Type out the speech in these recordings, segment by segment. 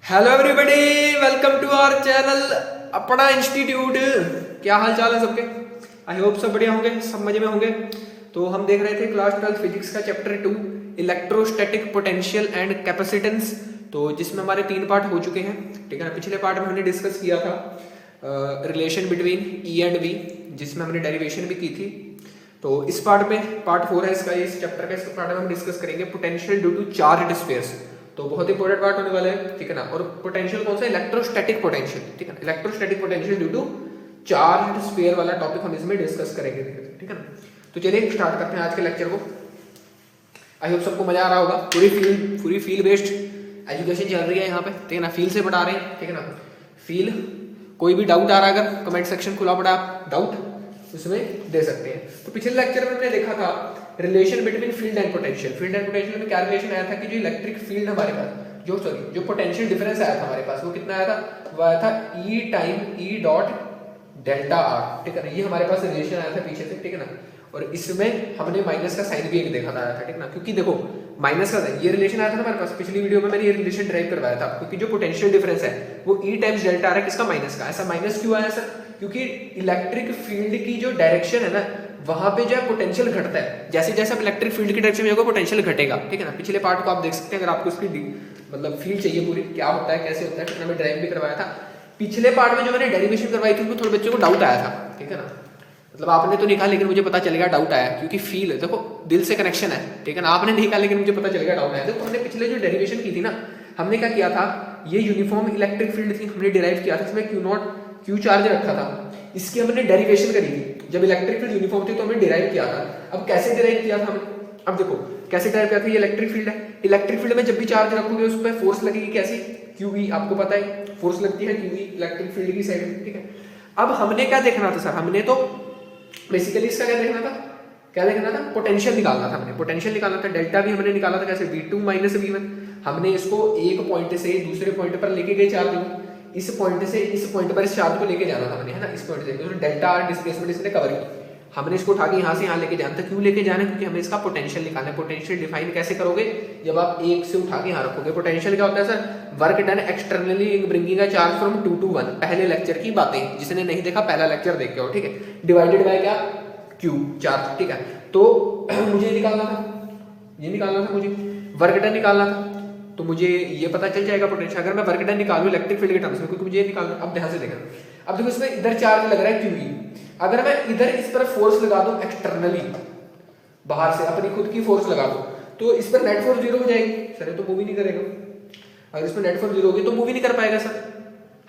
Hello everybody, welcome to our channel अपना institute. क्या हाल चाल है सबके? आई होप सब बढ़िया होंगे, सब मजे में होंगे। तो हम देख रहे थे क्लास 12 फिजिक्स का chapter 2 electrostatic potential and capacitance, तो जिसमें हमारे 3 पार्ट हो चुके हैं। ठीक है ना। पिछले पार्ट में हमने डिस्कस किया था relation between E and V, जिसमें हमने डेरिवेशन भी की थी। तो इस पार्ट में पार्ट 4 है इसका, इस चैप्टर का। इस पार्ट में हम डिस्कस करेंगे potential due to charged spheres. तो बहुत इंपॉर्टेंट पार्ट होने वाला है, ठीक है ना। और पोटेंशियल कौन सा? इलेक्ट्रोस्टैटिक पोटेंशियल, ठीक है ना। Electrostatic potential due to charged sphere वाला टॉपिक हम इसमें डिस्कस करेंगे, ठीक है ना। तो चलिए स्टार्ट करते हैं आज के लेक्चर को। आई होप सबको मजा आ रहा होगा। पूरी फील बेस्ड एजुकेशन चल रही है यहाँ पे, ठीक है ना। फील से पढ़ा रहे हैं, ठीक है ना। फील, कोई भी डाउट आ रहा है अगर कमेंट सेक्शन खुला पड़ा, आप डाउट उसमें दे सकते हैं। तो पिछले लेक्चर में हमने देखा था relation between field and potential. Field and potential में क्या रिलेशन आया था कि जो इलेक्ट्रिक फील्ड हमारे पास, जो पोटेंशियल डिफरेंस आया था हमारे पास, वो कितना आया था? वो आया था E time E dot delta R, ठीक है ना। ये हमारे पास रिलेशन आया था पीछे से, ठीक है ना। और इसमें हमने माइनस का साइन भी एक देखा था, ठीक है ना। क्योंकि देखो माइनस का ये रिलेशन आया था ना हमारे पास, पिछली वीडियो में मैंने ये रिलेशन ड्राइव करवाया था। क्योंकि जो पोटेंशियल डिफरेंस है वो ई टाइम्स डेल्टा आर है, किसका? माइनस का। ऐसा माइनस क्यों आया सर? क्योंकि इलेक्ट्रिक फील्ड की जो डायरेक्शन है ना, वहां पे जो है पोटेंशियल घटता है। जैसे जैसे आप इलेक्ट्रिक फील्ड की डायरेक्शन में जाओगे पोटेंशियल घटेगा, ठीक है ना। पिछले पार्ट को आप देख सकते हैं अगर आपको इसकी मतलब फील चाहिए पूरी, क्या होता है कैसे होता है, मैंने ड्राइव भी करवाया था। पिछले पार्ट में जो मैंने डेरिवेशन करवाई थी उसमें थोड़े बच्चों को डाउट आया था, ठीक है ना। मतलब आपने तो नहीं कहा लेकिन मुझे पता चलेगा डाउट आया, क्योंकि फील है, देखो दिल से कनेक्शन है, ठीक है ना। आपने नहीं कहा लेकिन मुझे पता चलेगा डाउट आया। देखो हमने पिछले जो डेरिवेशन की थी ना, हमने क्या किया था, ये यूनिफॉर्म इलेक्ट्रिक फील्ड थी, हमने डिराइव किया था, इसमें क्यू नॉट क्यू चार्ज रखा था। इसकी हमने डेरिवेशन करी थी। जब इलेक्ट्रिक फील्ड यूनिफॉर्म थी तो हमने डिराइव किया था। अब कैसे डिराइव किया था हमने? अब देखो कैसे डिराइव किया था। ये इलेक्ट्रिक फील्ड है, इलेक्ट्रिक फील्ड में जब भी चार्ज रखोगे उस पर फोर्स लगेगी, कैसी? क्यूई, आपको पता है फोर्स लगती है क्यूई इलेक्ट्रिक फील्ड की साइड, ठीक है। अब हमने क्या देखना था सर? हमने तो बेसिकली इसका क्या देखना था? क्या देखना था? पोटेंशियल निकालना था। हमने पोटेंशियल निकालना था। डेल्टा भी हमने निकाला था कैसे? v2 minus v1। हमने इसको एक पॉइंट से दूसरे पॉइंट पर लेके गए चार्ज को, इस पॉइंट से इस पॉइंट पर इस चार्ज को लेके जाना था हमने, है ना। इस पॉइंट से तो डेल्टा आर डिस्प्लेसमेंट इसने कवर की। हमने इसको उठा के यहाँ से यहाँ लेके जाना था। क्यों लेके जाना है? क्योंकि हमें इसका पोटेंशियल निकालना है। पोटेंशियल डिफाइन कैसे करोगे? जब आप एक से उठा के यहाँ रखोगे। पोटेंशियल क्या होता है sir? Work done externally bringing a charge from 2 to 1। पहले लेक्चर की बातें, जिसने नहीं देखा पहला लेक्चर देख के आओ, ठीक है। डिवाइडेड बाय क्या? क्यू चार्ज, ठीक है। तो मुझे निकालना था, ये निकालना था मुझे, वर्क डन निकालना था। तो मुझे ये पता चल जाएगा पोटेंशियल अगर मैं वर्क डन निकालूं इलेक्ट्रिक फील्ड के टर्म्स में, क्योंकि मुझे ये निकालना। अब ध्यान से देखना, अब देखो इसमें इधर चार्ज लग रहा है क्यूई। अगर मैं इधर इस पर फोर्स लगा दूं एक्सटर्नली, बाहर से अपनी खुद की फोर्स लगा दूं, तो इस पर नेट फोर्स 0 हो जाएगी सर। तो मूव ही नहीं करेगा। अगर इसमें नेट फोर्स 0 होगी तो मूव ही नहीं कर पाएगा सर।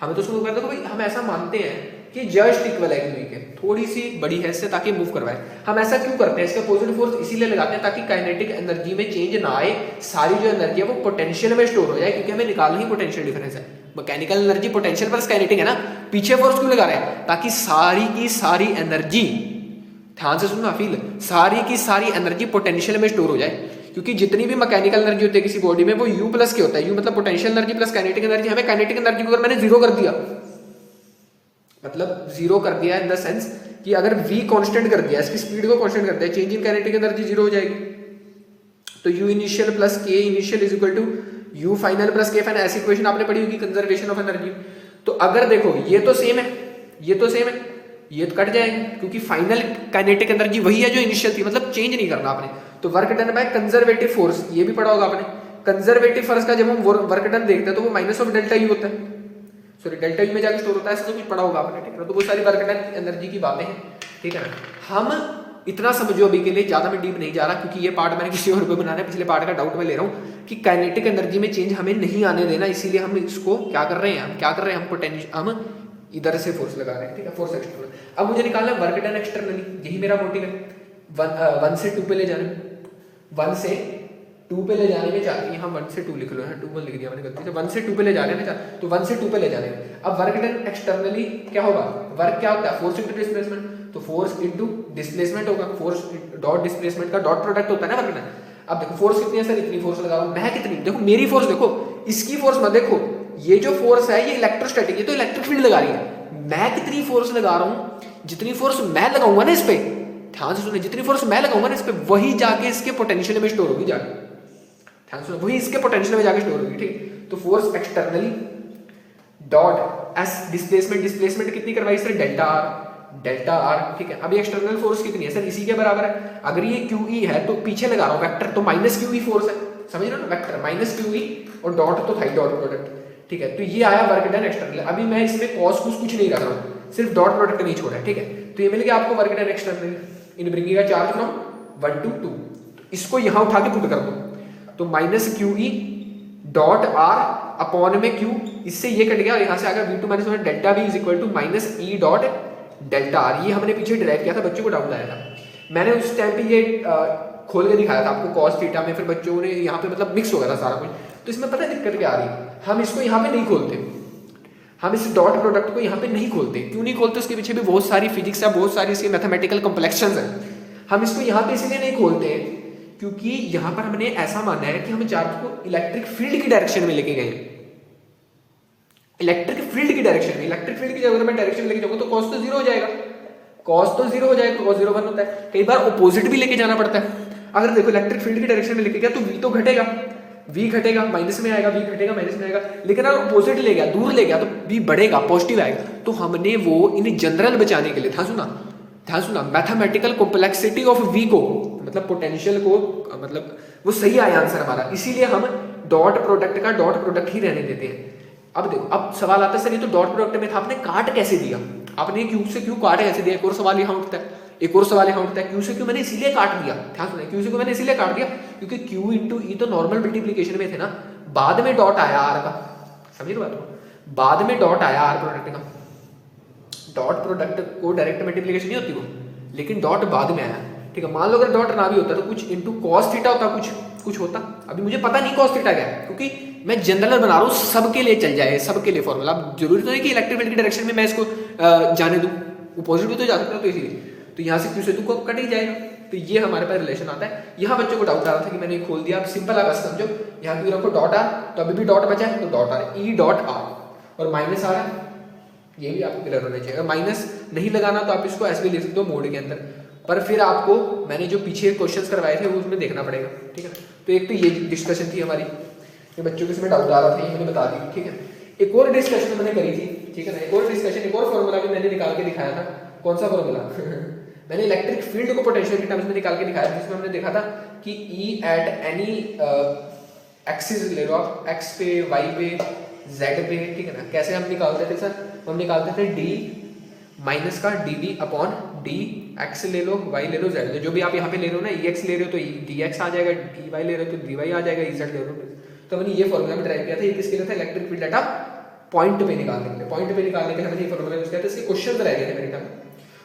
हमें तो शुरू कर दो भाई, हम ऐसा मानते हैं कि जस्ट इक्वल है क्यूई के, थोड़ी सी बड़ी है इससे, ताकि मूव करवाए। हम ऐसा क्यों करते हैं? इसका पॉजिटिव फोर्स इसीलिए लगाते हैं ताकि काइनेटिक एनर्जी में चेंज ना आए। सारी जो एनर्जी है वो पोटेंशियल में स्टोर हो जाए, क्योंकि हमें निकालना ही पोटेंशियल डिफरेंस है। मैकेनिकल एनर्जी पोटेंशियल पर काइनेटिक है ना। पीछे फोर्स क्यों लगा रहे हैं? ताकि सारी की सारी एनर्जी, ध्यान से सुनना फील, सारी की सारी एनर्जी पोटेंशियल में स्टोर हो जाए। क्योंकि जितनी भी मैकेनिकल एनर्जी होती है किसी बॉडी में वो U प्लस की होता है। U मतलब potential energy plus kinetic energy. हमें काइनेटिक एनर्जी को अगर मैंने 0 कर दिया, मतलब 0 कर दिया इन द सेंस कि अगर v कांस्टेंट कर दिया, इसकी स्पीड को कांस्टेंट कर दिया, चेंज इन काइनेटिक एनर्जी 0 हो जाएगी। तो u initial plus k initial is equal to u final plus k final. ऐसी इक्वेशन आपने पढ़ी होगी कंजर्वेशन ऑफ एनर्जी। तो अगर देखो ये तो सेम है, ये तो सेम है, ये तो कट जाएगा क्योंकि फाइनल काइनेटिक एनर्जी वही है जो इनिशियल थी, मतलब चेंज नहीं करना आपने। तो work done by conservative force, ये भी पढ़ा होगा आपने। कंजर्वेटिव फोर्स का जब हम वर्क डन देखते हैं तो वो माइनस ऑफ डेल्टा यू होता है, सॉरी डेल्टा यू में जाकर स्टोर होता है। ऐसा तो कुछ पढ़ा होगा आपने, ठीक है। तो वो सारी वर्क डन एनर्जी की बातें हैं, ठीक है ना। हम इतना समझो अभी के लिए, ज्यादा मैं डीप नहीं जा रहा क्योंकि ये पार्ट मैंने किसी और पे बनाना है। पिछले पार्ट का डाउट मैं ले रहा हूँ कि काइनेटिक एनर्जी में चेंज हमें नहीं आने देना, इसीलिए हम इसको क्या कर रहे हैं? हम क्या कर रहे हैं? हम पोटेंशियल, हम इधर से फोर्स लगा रहे हैं, ठीक है, फोर्स एक्सटर्नल। अब मुझे निकालना है वर्क डन एक्सटर्नली, यही मेरा मोटिव है। 1 से 2 पे ले जाने, 1 से 2 पे ले जाने में चाहती है। हम 1 से 2 लिख लो, 2 1 लिख दिया मैंने गलती से। 1 से 2 पे ले जाने में चाहते, तो 1 से 2 पे ले जाने में। अब वर्क डन एक्सटर्नली क्या होगा? वर्क क्या होता है? Force into displacement. तो फोर्स इनटू डिस्प्लेसमेंट होगा। फोर्स डॉट डिस्प्लेसमेंट का डॉट प्रोडक्ट होता है ना वर्क डन। अब देखो फोर्स कितनी है सर? इतनी फोर्स लगा रहा हूं मैं। कितनी? देखो मेरी फोर्स देखो, इसकी फोर्स मत देखो। ये जो फोर्स है ये इलेक्ट्रोस्टैटिक, ये तो इलेक्ट्रिक फील्ड लगा रही है। मैं कितनी फोर्स लगा रहा हूं? जितनी फोर्स मैं लगाऊंगा ना इस पे, ध्यान से सुनिए, जितनी फोर्स मैं लगाऊंगा ना इस पे, वही जाके इसके पोटेंशियल में स्टोर होगी जाके। ध्यान सुनो, वही इसके पोटेंशियल में जाके स्टोर होगी, ठीक। तो force externally dot S displacement कितनी करवाई सर, डेल्टा आर, ठीक है। अभी एक्सटर्नल फोर्स कितनी है सर, इसी के बराबर है। अगर ये QE है तो पीछे लगा रहा हूं वेक्टर, तो माइनस QE फोर्स है, समझ रहे हो ना, वेक्टर माइनस QE और डॉट तो था ही डॉट प्रोडक्ट, ठीक है। तो ये आया वर्क डन एक्सटर्नल। अभी मैं इसमें कॉस कुछ नहीं रख रहा हूं, सिर्फ डॉट प्रोडक्ट नहीं छोड़ा है, ठीक है। तो ये मिल गया आपको work done external in bringing a charge from 1 to 2। इसको यहां उठा के पुट कर दो, तो minus QE dot are upon में Q, इससे ये कट गया और यहां से आ गया V2 minus delta V is equal to minus E dot delta R. ये हमने पीछे डिराइव किया था, बच्चों को डाउट आया था, मैंने उस टाइम पे ये खोल के दिखाया था आपको कॉस थीटा में, फिर बच्चों ने यहाँ पे मतलब मिक्स हो गया था सारा कुछ। तो इसमें पता है दिक्कत क्या आ रही है, हम इसको यहाँ पे नहीं खोलते, हम इस डॉट प्रोडक्ट को यहाँ पे नहीं खोलते। क्यों नहीं खोलते, उसके पीछे भी बहुत सारी फिजिक्स है, बहुत सारी इसकी मैथमेटिकल कॉम्प्लेक्शंस है। हम इसको यहाँ पे इसलिए नहीं खोलते क्योंकि यहाँ पर हमने ऐसा माना है कि हम चार्ज को इलेक्ट्रिक फील्ड की डायरेक्शन में लेके गए, इलेक्ट्रिक फील्ड की डायरेक्शन में। इलेक्ट्रिक फील्ड की जगह मैं डायरेक्शन लेके जाऊंगा तो कॉस तो जीरो हो जाएगा, कॉस तो जीरो हो जाएगा, कॉस 0 1 होता है। कई बार ऑपोजिट भी लेके जाना पड़ता है। अगर देखो इलेक्ट्रिक फील्ड की डायरेक्शन में लेके गया तो V तो घटेगा, V घटेगा, माइनस में आएगा, V घटेगा माइनस में आएगा। लेकिन अगर ऑपोजिट ले गया, दूर ले गया, तो V बढ़ेगा, पॉजिटिव आएगा। तो हमने वो इन जनरल बचाने के लिए, ध्यान सुना, मैथमेटिकल कॉम्प्लेक्सिटी ऑफ V को, मतलब पोटेंशियल को, मतलब वो सही आया आंसर हमारा, इसीलिए हम डॉट प्रोडक्ट का डॉट प्रोडक्ट ही रहने देते हैं। अब देखो, अब सवाल आता है सर ये तो डॉट प्रोडक्ट में था, आपने काट कैसे दिया, आपने क्यू से क्यू काट कैसे दिया। एक और सवाल यहाँ उठता है, एक और सवाल यहाँ उठता है, क्यू से क्यू मैंने इसीलिए काट दिया, ध्यान सुनिए, क्यू से क्यू मैंने इसीलिए काट दिया क्योंकि क्यू इंटू ई तो नॉर्मल मल्टीप्लीकेशन में थे ना, बाद में डॉट आया आर का, समझ रहे बात को, बाद में डॉट आया आर प्रोडक्ट का। डॉट प्रोडक्ट को डायरेक्ट मल्टीप्लीकेशन नहीं होती वो, लेकिन डॉट बाद में आया, ठीक है। मान लो अगर डॉट ना भी होता तो कुछ इंटू कॉस थीटा होता, कुछ होता। अभी मुझे पता नहीं कॉस थीटा क्या है, क्योंकि मैं जनरल बना रहा हूँ, सबके लिए चल जाए, सबके लिए फॉर्मूला। अब जरूरी तो नहीं कि इलेक्ट्रिक फील्ड की डायरेक्शन में मैं इसको जाने दूं, अपोजिट भी तो जा सकता है, तो इसीलिए तो यहाँ से क्यू से तो कट ही जाएगा। तो ये हमारे पास रिलेशन आता है। यहाँ बच्चों को डाउट आ रहा था कि मैंने खोल दिया, अब सिंपल आगा समझो, यहाँ क्यों रखो डॉट आर, तो अभी भी डॉट बचा है तो dot are, E dot are, और माइनस आ रहा है, ये भी आपको क्लियर होना चाहिए। अगर माइनस नहीं लगाना तो आप इसको ऐसे भी लिख सकते हो मोड के अंदर, पर फिर आपको मैंने जो पीछे क्वेश्चंस करवाए थे वो उसमें देखना पड़ेगा, ठीक है। तो एक तो ये डिस्कशन थी हमारी, ये बच्चों के इसमें डाउट आ रहा था, ये मैंने बता दी, ठीक है। एक और डिस्कशन मैंने करी थी, ठीक है ना, एक और डिस्कशन, एक और फॉर्मूला भी मैंने निकाल के दिखाया था। कौन सा फॉर्मूला मैंने इलेक्ट्रिक फील्ड को पोटेंशियल के टर्म्स में निकाल के दिखाया, जिसमें हमने देखा था कि E एट एनी एक्सिस ले लो आप, x पे, y पे, z पे, ठीक है ना। कैसे हम निकालते थे सर, हम निकालते थे d माइनस का dv अपॉन d, x ले लो, y ले लो, z ले लो, जो भी आप यहाँ पे ले रहे हो ना, ex ले रहे हो तो dx आ जाएगा, dy ले रहे हो तो dy आ जाएगा, ez ले रहे हो तो हमने ये फॉर्मूला में ड्राइव किया था। ये किसके लिए था, इलेक्ट्रिक फील्ड डाटा पॉइंट पे निकालने के लिए, पॉइंट पे निकालने के लिए हमने ये फॉर्मूला यूज किया था। इसके क्वेश्चन रह गए थे मेरे ख्याल में,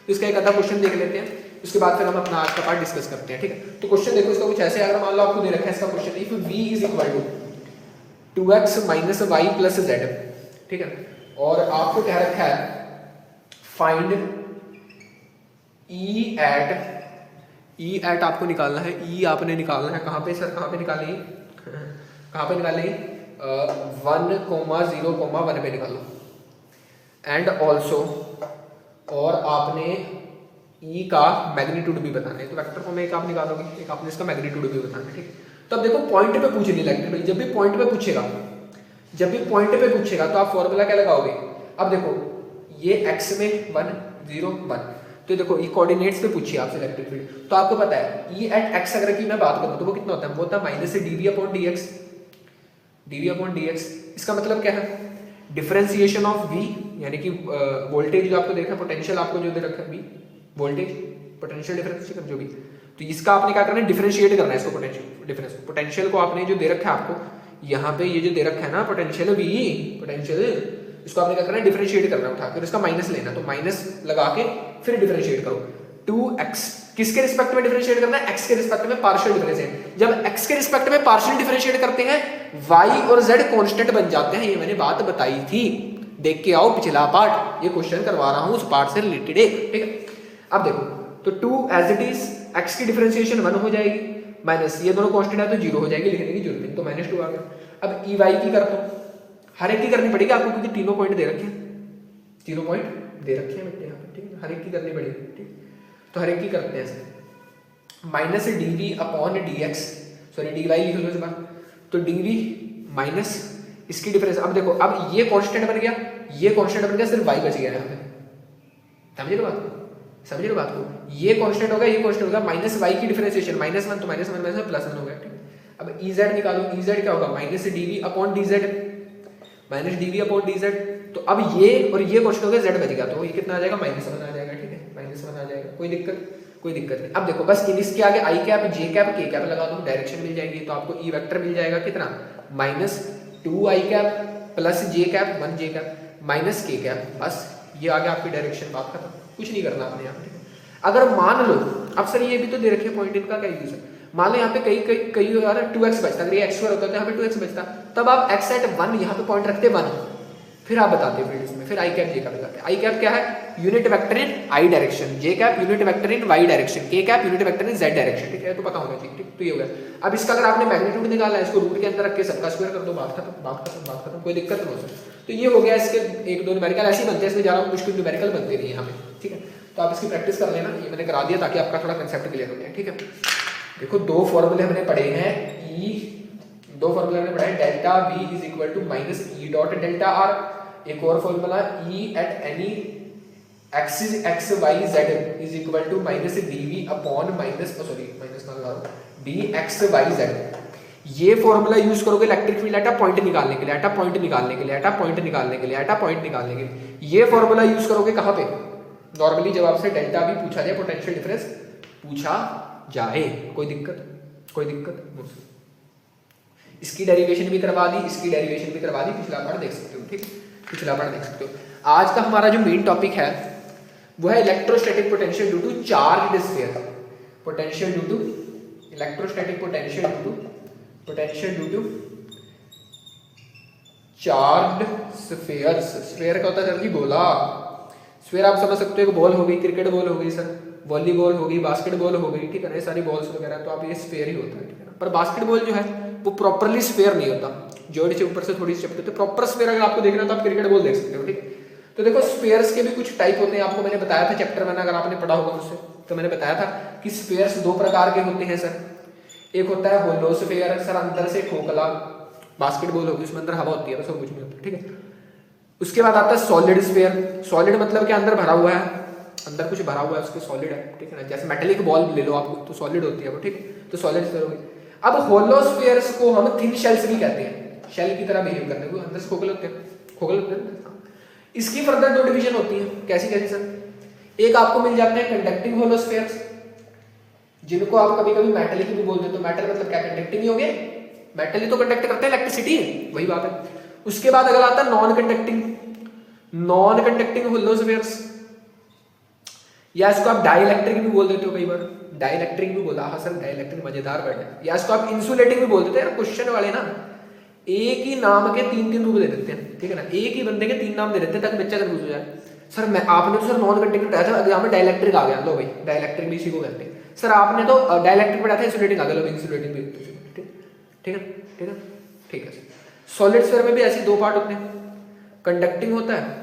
तो इसका एक आधा क्वेश्चन देख लेते हैं, उसके बाद फिर हम अपना आज का पार्ट डिस्कस करते हैं, ठीक है। तो क्वेश्चन देखो इसका कुछ ऐसे, अगर मान लो आपको दे रखा है इसका question, if v is equal to 2x minus Y plus z, ठीक है, और आपको कह रखा है फाइंड E एट आपको निकालना है, E आपने निकालना है कहाँ पे सर, कहाँ पे निकालेंगे, कहाँ पे निकालेंगे, 1,0,1 पे निकालो। एंड ऑल्सो, और आपने E का मैग्नीट्यूड भी बताना है, तो वेक्टर फॉर्म में एक आप निकालोगे, एक आपने इसका मैग्नीट्यूड भी बताना है, ठीक। तो अब देखो पॉइंट पे पूछ नहीं लगती, जब भी पॉइंट पे पूछेगा, जब भी पॉइंट पे पूछेगा तो आप फॉर्मूला क्या लगाओगे। अब देखो ये x में 1 0 1, तो देखो ये कोऑर्डिनेट्स पे पूछिए आपसे इलेक्ट्रिक फील्ड, तो आपको पता है E एट x अगर की मैं बात करूं तो वो कितना होता है, वो होता है माइनस से dv upon dx, dv upon dx। इसका मतलब क्या है, डिफरेंशिएशन ऑफ v, यानी कि वोल्टेज जो आपको देखा, पोटेंशियल आपको जो दे रखा है v, वोल्टेज पोटेंशियल डिफरेंशिएशन जो भी, तो इसका आपने क्या करना है, डिफरेंशिएट करना है इसको, पोटेंशियल को आपने जो दे रखा है आपको यहाँ पे, ये जो दे रखा है ना पोटेंशियल v, पोटेंशियल, इसको आपने क्या करना है, डिफरेंशिएट करना है, उठा कर इसका माइनस लेना, तो माइनस लगा के फिर डिफरेंशिएट करो। 2x किसके रिस्पेक्ट में डिफरेंशिएट करना है, x के रिस्पेक्ट में पार्शियल डिफरेंशिएट। जब x के रिस्पेक्ट में पार्शियल डिफरेंशिएट करते हैं y और z कांस्टेंट बन जाते हैं, ये मैंने बात बताई थी, देख के आओ पिछला पार्ट, ये क्वेश्चन करवा रहा हूं उस पार्ट से रिलेटेड है, ठीक है। अब देखो तो 2 एज इट इज, x की डिफरेंशिएशन 1 हो जाएगी, माइनस ये दोनों कांस्टेंट है तो 0 हो जाएगी, लिखने की जरूरत नहीं, तो -2 आ गया। अब ey की करता हूं, हर एक की करनी पड़ेगी आपको, क्योंकि तीनों पॉइंट दे रखे हैं, तीनों पॉइंट दे रखे हैं बेटे यहाँ पे, ठीक है, हर एक की करनी पड़ेगी, ठीक। तो हर एक की करते हैं ऐसे, minus dv upon dx, sorry dy लिख लो इस बार, तो dv माइनस इसकी डिफरेंस। अब देखो, अब ये कांस्टेंट बन गया, ये कांस्टेंट बन गया, सिर्फ y बच गया यहाँ पे। समझे ना बात को, समझे ना बात को, ये कांस्टेंट होगा, ये कांस्टेंट होगा, माइनस y की डिफरेंशिएशन -1 तो -1 +1 हो गया, ठीक। अब ez निकालो, ez क्या होगा, -dv/dz, -dv/dz। तो अब ये और ये कांस्टेंट हो गया, z बच गया, तो ये कितना आ जाएगा, -1 आ जाएगा, ठीक है, -1 आ जाएगा। कोई दिक्कत नहीं। अब देखो, बस इसके आगे i cap, j cap, k cap लगा दो, डायरेक्शन मिल जाएगी, तो आपको e वेक्टर मिल जाएगा कितना, -2i cap plus j cap 1j cap minus k cap. बस ये आगे आपकी डायरेक्शन, बात खत्म, कुछ नहीं करना आपने यहाँ पे। अगर मान लो, अब सर ये भी तो दे रखे पॉइंट, इनका क्या यूज है, मान लो यहाँ पे कई यार 2x बचता, अगर ये x2 होता तो यहाँ पे 2x बचता, तब आप x at 1 यहाँ पे पॉइंट रखते 1, फिर आप बताते फिर इसमें, फिर i कैप j कैप लगाते। i कैप क्या है, unit vector in i direction, j cap unit vector in y direction, k cap unit vector in z direction, ठीक है, तो पता होना चाहिए, ठीक। तो ये हो गया। अब इसका अगर आपने मैग्नीट्यूड निकाला है, इसको रूट के अंदर रख के सबका स्क्वायर कर दो, बात खत्म, कोई दिक्कत नहीं हो सकती। तो ये हो गया इसके 1-2 न्यूमेरिकल, ऐसे ही बनते हैं, इसमें ज़्यादा मुश्किल न्यूमेरिकल बनते नहीं है यहाँ पे, ठीक है। तो आप इसकी प्रैक्टिस कर लेना, ये मैंने करा दिया ताकि आपका थोड़ा कंसेप्ट क्लियर हो जाए, ठीक है। देखो, दो फॉर्मूले हमने पढ़े हैं, दो फॉर्मूले हमने पढ़ा है, delta v is equal to minus E dot delta R, एक और formula e at any axis x y z is equal to minus dv upon minus ना लगा dx y z। ये फॉर्मूला यूज करोगे electric field at a point निकालने के लिए, ये फॉर्मूला यूज करोगे कहां पे, नॉर्मली जब आपसे डेल्टा भी पूछा जाए, पोटेंशियल डिफरेंस पूछा जाए, कोई दिक्कत। इसकी डेरिवेशन भी करवा दी, पिछला पार्ट देख सकते हो, ठीक। आज का हमारा जो मेन टॉपिक है वो है electrostatic potential due to charged sphere, electrostatic potential due to charged spheres. Sphere का होता है सर जी गोला। स्फीयर आप समझ सकते हो, एक बॉल हो गई, क्रिकेट बॉल हो गई सर, वॉलीबॉल हो गई, बास्केटबॉल हो गई, ठीक है ना, ये सारी बॉल्स वगैरह, तो आप ये स्फीयर ही होता है, ठीक है ना। पर बास्केटबॉल जो है वो प्रॉपर्ली स्फीयर नहीं होता, जोड़ से ऊपर से थोड़ी सी चिपकती है, तो प्रॉपर स्फीयर अगर आपको देखना तो आप क्रिकेट बॉल देख सकते हो, ठीक। तो देखो, स्फीयर्स के भी कुछ टाइप होते हैं, आपको मैंने बताया था चैप्टर में, अगर आपने पढ़ा होगा मुझसे, तो मैंने बताया था कि स्फीयर्स 2 प्रकार के होते हैं सर। एक होता है होलो स्फीयर, सर अंदर से खोखला, बास्केटबॉल होगी उसमें अंदर हवा होती है, बस और कुछ नहीं होता, ठीक है। उसके बाद आता है सॉलिड स्फीयर। सॉलिड मतलब क्या, अंदर भरा हुआ है, अंदर कुछ भरा हुआ है, उसके सॉलिड है, ठीक है ना। जैसे मेटेलिक बॉल ले लो आप, तो सॉलिड होती है वो, ठीक, तो सॉलिड स्फीयर होगी। अब होलो स्फीयर्स को हम थिन शेल्स भी कहते हैं, शेल की तरह बिहेव करने को, अंदर से खोखले होते हैं। इसकी फर्दर 2 डिवीजन होती है, कैसी सर। एक आपको मिल जाते हैं कंडक्टिंग होलो स्फीयर्स, जिनको आप कभी मेटल भी बोल देते हो। मेटल मतलब क्या, कंडक्टिंग ही हो गए, मेटल ही तो कंडक्ट करते हैं इलेक्ट्रिसिटी, वही बात है। उसके बाद अगला आता है नॉन कंडक्टिंग होलो स्फीयर्स, या इसको आप डाइइलेक्ट्रिक भी बोल देते हो, कई बार डाइइलेक्ट्रिक भी बोला, हाँ सर डाइइलेक्ट्रिक मजेदार वर्ड है। या इसको आप इंसुलेटिंग भी बोल देते हैं। क्वेश्चन वाले ना एक ही नाम के 3 रूप दे देते हैं, ठीक है ना, एक ही बंदे के 3 नाम दे देते हैं ताकि बच्चा कंफ्यूज हो जाए। सर मैं आपने तो सर नॉन कंडक्टिंग पढ़ाया था, एग्जाम में डाइइलेक्ट्रिक आ गया, लो भाई डाइइलेक्ट्रिक भी इसी को कहते हैं। सर आपने तो डाइइलेक्ट्रिक पढ़ाया था, इंसुलेटिंग आ गया, लो इंसुलेटिंग भी, ठीक है। सॉलिड स्फीयर में भी ऐसे 2 पार्ट होते हैं, कंडक्टिंग होता है,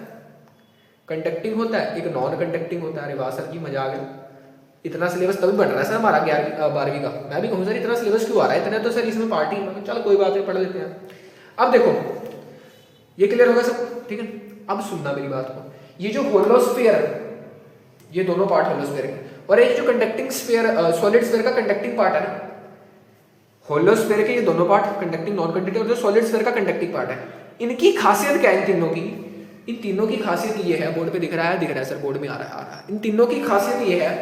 एक नॉन कंडक्टिंग होता है। अरे वाह सर जी, मजा आ गया, इतना सिलेबस तभी बढ़ रहा है सर हमारा 11वीं का। मैं भी कहूँ सर इतना सिलेबस क्यों आ रहा है, इतना तो सर इसमें पार्टी, चलो कोई बात नहीं, पढ़ लेते हैं। अब देखो, ये क्लियर होगा सब, ठीक है। अब सुनना मेरी बात को, ये जो होलो स्फीयर है, ये दोनों पार्ट होलो स्फीयर के, और ये जो कंडक्टिंग स्फीयर, सॉलिड स्फीयर का कंडक्टिंग पार्ट है ना, होलो स्फीयर के ये दोनों पार्ट, कंडक्टिंग नॉन कंडक्टिंग, और जो सॉलिड स्फीयर का कंडक्टिंग पार्ट है, इनकी खासियत क्या है, इन तीनों की खासियत ये है, बोर्ड पे दिख रहा है सर, बोर्ड में आ रहा है। इन तीनों की खासियत ये है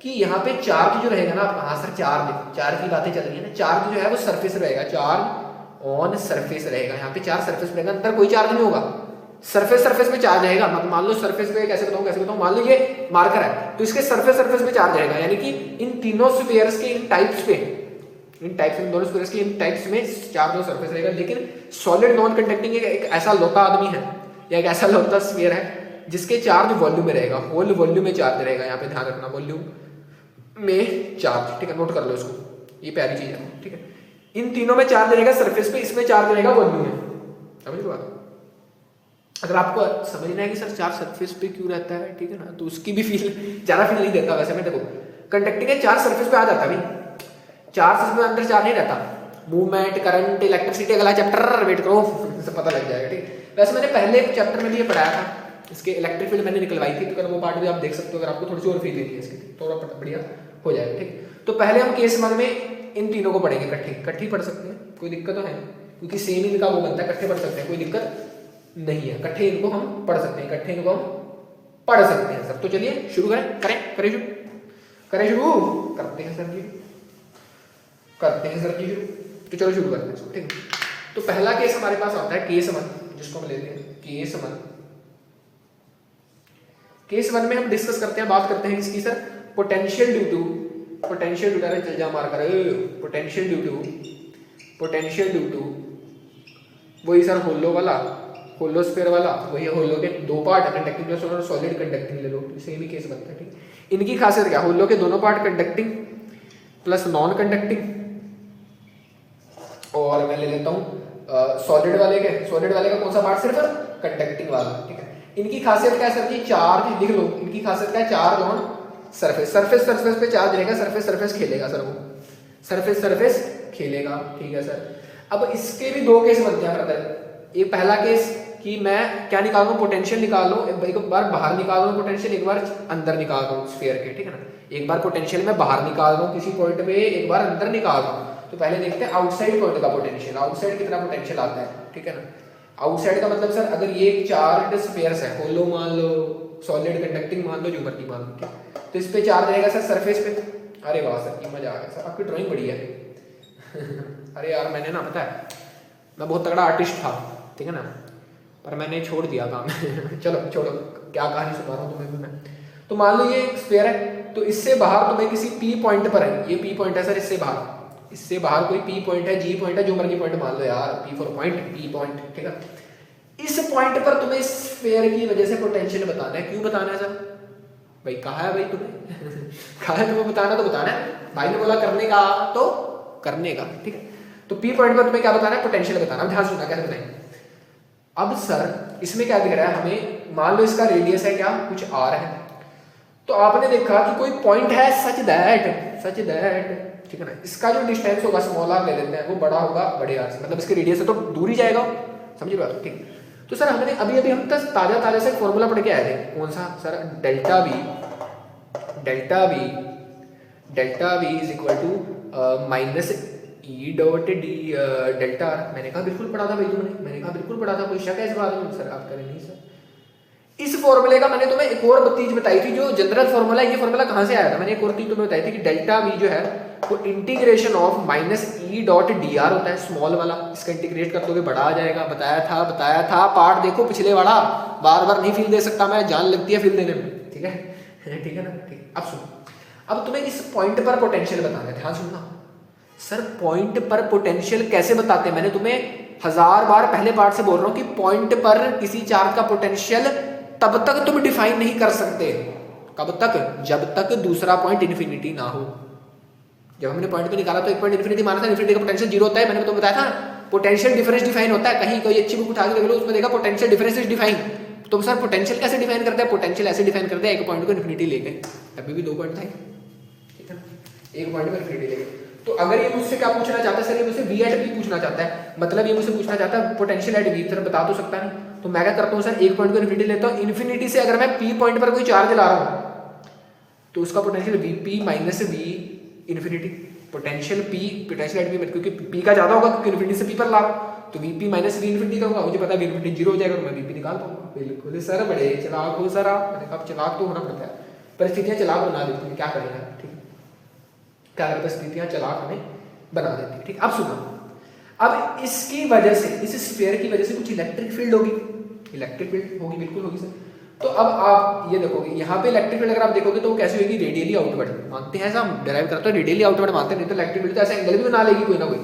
कि यहाँ पे चार्ज जो रहेगा ना, हाँ सर चार्ज की बातें चल रही है ना, चार्ज जो है वो सरफेस रहेगा, चार्ज ऑन सरफेस रहेगा, यहाँ पे चार्ज सरफेस रहेगा, अंदर कोई चार्ज नहीं होगा, सरफेस में चार्ज रहेगा। मान लो सरफेस पे कैसे बताऊं, मान लो ये मार्कर है, तो इसके सरफेस में चार्ज रहेगा, यानी कि इन तीनों स्फीयर्स के इन टाइप्स दोनों स्फीयर्स के इन टाइप्स में चार्ज और सरफेस रहेगा। लेकिन सॉलिड नॉन कंडक्टिंग एक ऐसा लौता आदमी है, या एक ऐसा लौता स्फीयर है जिसके चार्ज वॉल्यूम में रहेगा, होल वॉल्यूम में चार्ज रहेगा, यहाँ पे ध्यान रखना, वॉल्यूम में चार्ज, ठीक है, नोट कर लो इसको, ये प्यारी चीज है, ठीक है। इन तीनों में चार्ज रहेगा सरफेस पे, इसमें चार्ज रहेगा वॉल्यूम में, समझ लो बात। अगर आपको समझना है कि सर चार्ज सरफेस पे क्यों रहता है, ठीक है ना, तो उसकी भी ज्यादा फील नहीं देता वैसे मैं। देखो, कंडक्टिंग है, चार्ज सरफेस पे आ जाता है भाई, चार्ज इसमें अंदर चार्ज नहीं रहता, मूवमेंट, करंट, इलेक्ट्रिसिटी, अगला चैप्टर वेट करो सब पता लग जाएगा। ठीक, वैसे मैंने पहले चैप्टर में भी ये पढ़ाया था, इसके इलेक्ट्रिक फील्ड मैंने निकलवाई थी, तो वो पार्ट भी आप देख सकते हो अगर आपको थोड़ी सी और फील लेनी है इसकी, थोड़ा बढ़िया हो जाएगा। ठीक, तो पहले हम केस 1 में इन तीनों को पढ़ेंगे इकट्ठी पढ़ सकते हैं, कोई दिक्कत तो है क्योंकि सेम इनका वो बनता है, इकट्ठे पढ़ सकते हैं, कोई दिक्कत नहीं है, इकट्ठे इनको हम पढ़ सकते हैं, इकट्ठे इनको हम पढ़ सकते हैं सर। तो चलिए शुरू करें शुरू करते हैं सर जी, शुरू। तो चलो शुरू करते हैं। ठीक, तो पहला केस हमारे पास आता है केस 1, जिसको हम लेते हैं केस 1। केस 1 में हम डिस्कस करते हैं, बात करते हैं इसकी सर पोटेंशियल ड्यू टू चल जा मार कर, पोटेंशियल ड्यू टू वही सर होलो स्फीयर वाला, वही होलो के दो पार्ट कंडक्टिंग प्लस और सॉलिड कंडक्टिंग ले लो, सेम ही केस बनता है। ठीक, इनकी खासियत क्या, होलो के दोनों part conducting plus non conducting, और मैं ले लेता हूँ सॉलिड वाले का कौन सा पार्ट, सिर्फ कंडक्टिंग वाला। ठीक है, इनकी खासियत क्या है सर जी, चार्ज लिख लो, इनकी खासियत क्या है, चार्ज ऑन सरफेस पे चार्ज रहेगा, सरफेस खेलेगा सर, वो सरफेस खेलेगा। ठीक है सर, अब इसके भी दो केस बनते हैं ब्रदर। ये पहला केस कि मैं क्या निकाल रहा हूँ, पोटेंशियल निकाल लो, एक बार बाहर निकाल रहा हूँ पोटेंशियल, एक बार अंदर निकाल रहा हूँ स्फीयर के। ठीक है ना, एक बार पोटेंशियल में बाहर निकाल रहा हूँ किसी पॉइंट पे, एक बार अंदर निकाल रहा हूँ। तो पहले देखते हैं आउटसाइड पॉइंट का पोटेंशियल, आउटसाइड कितना पोटेंशियल आता है। ठीक है ना, आउटसाइड का मतलब सर अगर ये चार्ज स्फीयर्स है, होलो मान लो, सॉलिड कंडक्टिंग मान लो, जो मर्जी मान लो, तो इस पे चार्ज रहेगा सर सरफेस पे। अरे वाह सर, ये मजा आ गया सर, आपकी ड्राइंग बढ़िया है अरे यार मैंने ना, पता है मैं बहुत तगड़ा आर्टिस्ट था, ठीक है ना, पर मैंने छोड़ दिया काम चलो छोड़ो, क्या कहानी सुना रहा हूँ तुम्हें मैं। तो मान लो ये एक स्फीयर है, तो इससे बाहर तुम्हें किसी पी पॉइंट पर है, ये पी पॉइंट है सर, इससे बाहर कोई पी पॉइंट है, जी पॉइंट है, जो मर्जी पॉइंट मान लो यार, P for point, P point. ठीक है, इस पॉइंट पर तुम्हें स्फीयर की वजह से पोटेंशियल बताना है। क्यों बताना है सर भाई, कहा है भाई तुम्हें कहा है तुम्हें बताना, तो बताना है भाई ने बोला करने का तो करने का। ठीक है, तो पी पॉइंट पर तुम्हें क्या बताना है, पोटेंशियल बताना। ध्यान सुनना कैसे बताएंगे। अब सर इसमें क्या दिख रहा है हमें, मान लो इसका रेडियस है क्या, कुछ r है, तो आपने देखा कि कोई पॉइंट है सच दैट ठीक है ना, इसका जो डिस्टेंस होगा स्मॉल r ले लेते हैं, वो बड़ा होगा बड़े r से, मतलब इसके रेडियस से तो दूर ही जाएगा, समझिए बात। ठीक, तो सर हमने अभी हम तक ताजा से फॉर्मूला पढ़ के आए थे, कौन सा sir, delta v is equal to minus E dot D delta R. मैंने कहा बिल्कुल पढ़ा था भाई तुमने, मैंने कहा बिल्कुल पढ़ा था, कोई शक है इस बात में सर? आप करें नहीं सर। इस फॉर्मूले का मैंने तुम्हें एक और चीज बताई थी, जो जनरल फॉर्मूला, ये फॉर्मूला कहाँ से आया था, मैंने एक और चीज तुम्हें बताई थी कि डेल्टा वी जो है वो integration of minus E dot D are होता है, स्मॉल वाला, इसका इंटीग्रेट कर दोगे बड़ा आ जाएगा। बताया था पार्ट देखो पिछले वाला, बार नहीं फील दे सकता मैं, जान लगती है फील देने में। ठीक है ठीक है ना, ठीक। अब सुनो, अब तुम्हें इस पॉइंट पर पोटेंशियल बताना है, ध्यान सुनना सर। पॉइंट पर पोटेंशियल कैसे बताते हैं, मैंने तुम्हें 1000 बार पहले पार्ट से बोल रहा हूं कि पॉइंट पर किसी चार्ज का पोटेंशियल तब तक तुम डिफाइन नहीं कर सकते, कब तक, जब तक दूसरा पॉइंट इन्फिनिटी ना हो। जब हमने पॉइंट पे निकाला तो एक पॉइंट इन्फिनिटी माना था, इन्फिनिटी का पोटेंशियल 0 होता है, मैंने तुम्हें बताया था पोटेंशियल डिफरेंस डिफाइन होता है। कहीं कोई अच्छी बुक उठा के देख लो, उसमें देखा पोटेंशियल डिफरेंस इज डिफाइन। तो सर पोटेंशियल कैसे डिफाइन करते हैं, पोटेंशियल ऐसे डिफाइन करते हैं, एक पॉइंट को इन्फिनिटी लेके, अभी भी 2 पॉइंट था, ठीक है, एक पॉइंट को इन्फिनिटी लेके। तो अगर ये मुझसे क्या पूछना चाहता है सर, ये मुझसे v एट v पूछना चाहता है, मतलब ये मुझसे पूछना चाहता है पोटेंशियल एट v, सर बता तो सकता नहीं। तो मैं क्या करता हूँ सर, एक पॉइंट को इन्फिनिटी लेता हूँ, इन्फिनिटी से अगर मैं p पॉइंट पर कोई चार्ज ला रहा हूँ तो उसका potential vp minus v infinity, potential at v, क्योंकि p का ज्यादा होगा क्योंकि इन्फिनिटी से p पर ला रहा हूँ, तो vp माइनस v इन्फिनिटी का होगा, मुझे पता है इन्फिनिटी 0 हो जाएगा, तो मैं vp निकाल पाऊंगा। बिल्कुल सर, बड़े चलाक हो सर आप। मैंने कहा चलाक तो होना पड़ता है, परिस्थितियां चलाक बना देती हैं, क्या करेगा, ठीक, क्या करें, परिस्थितियां चलाक हमें बना देती है। ठीक, अब सुनो, अब इसकी वजह से, इस स्फीयर की वजह से कुछ इलेक्ट्रिक फील्ड होगी, बिल्कुल होगी सर। तो अब आप ये देखोगे, यहाँ पे इलेक्ट्रिक फील्ड अगर आप देखोगे तो वो कैसे होगी, रेडियली आउटवर्ड मानते हैं, ऐसा हम डिराइव करते हैं, रेडियली आउटवर्ड मानते हैं, नहीं तो इलेक्ट्रिक फील्ड तो ऐसा एंगल भी बना लेगी, कोई ना कोई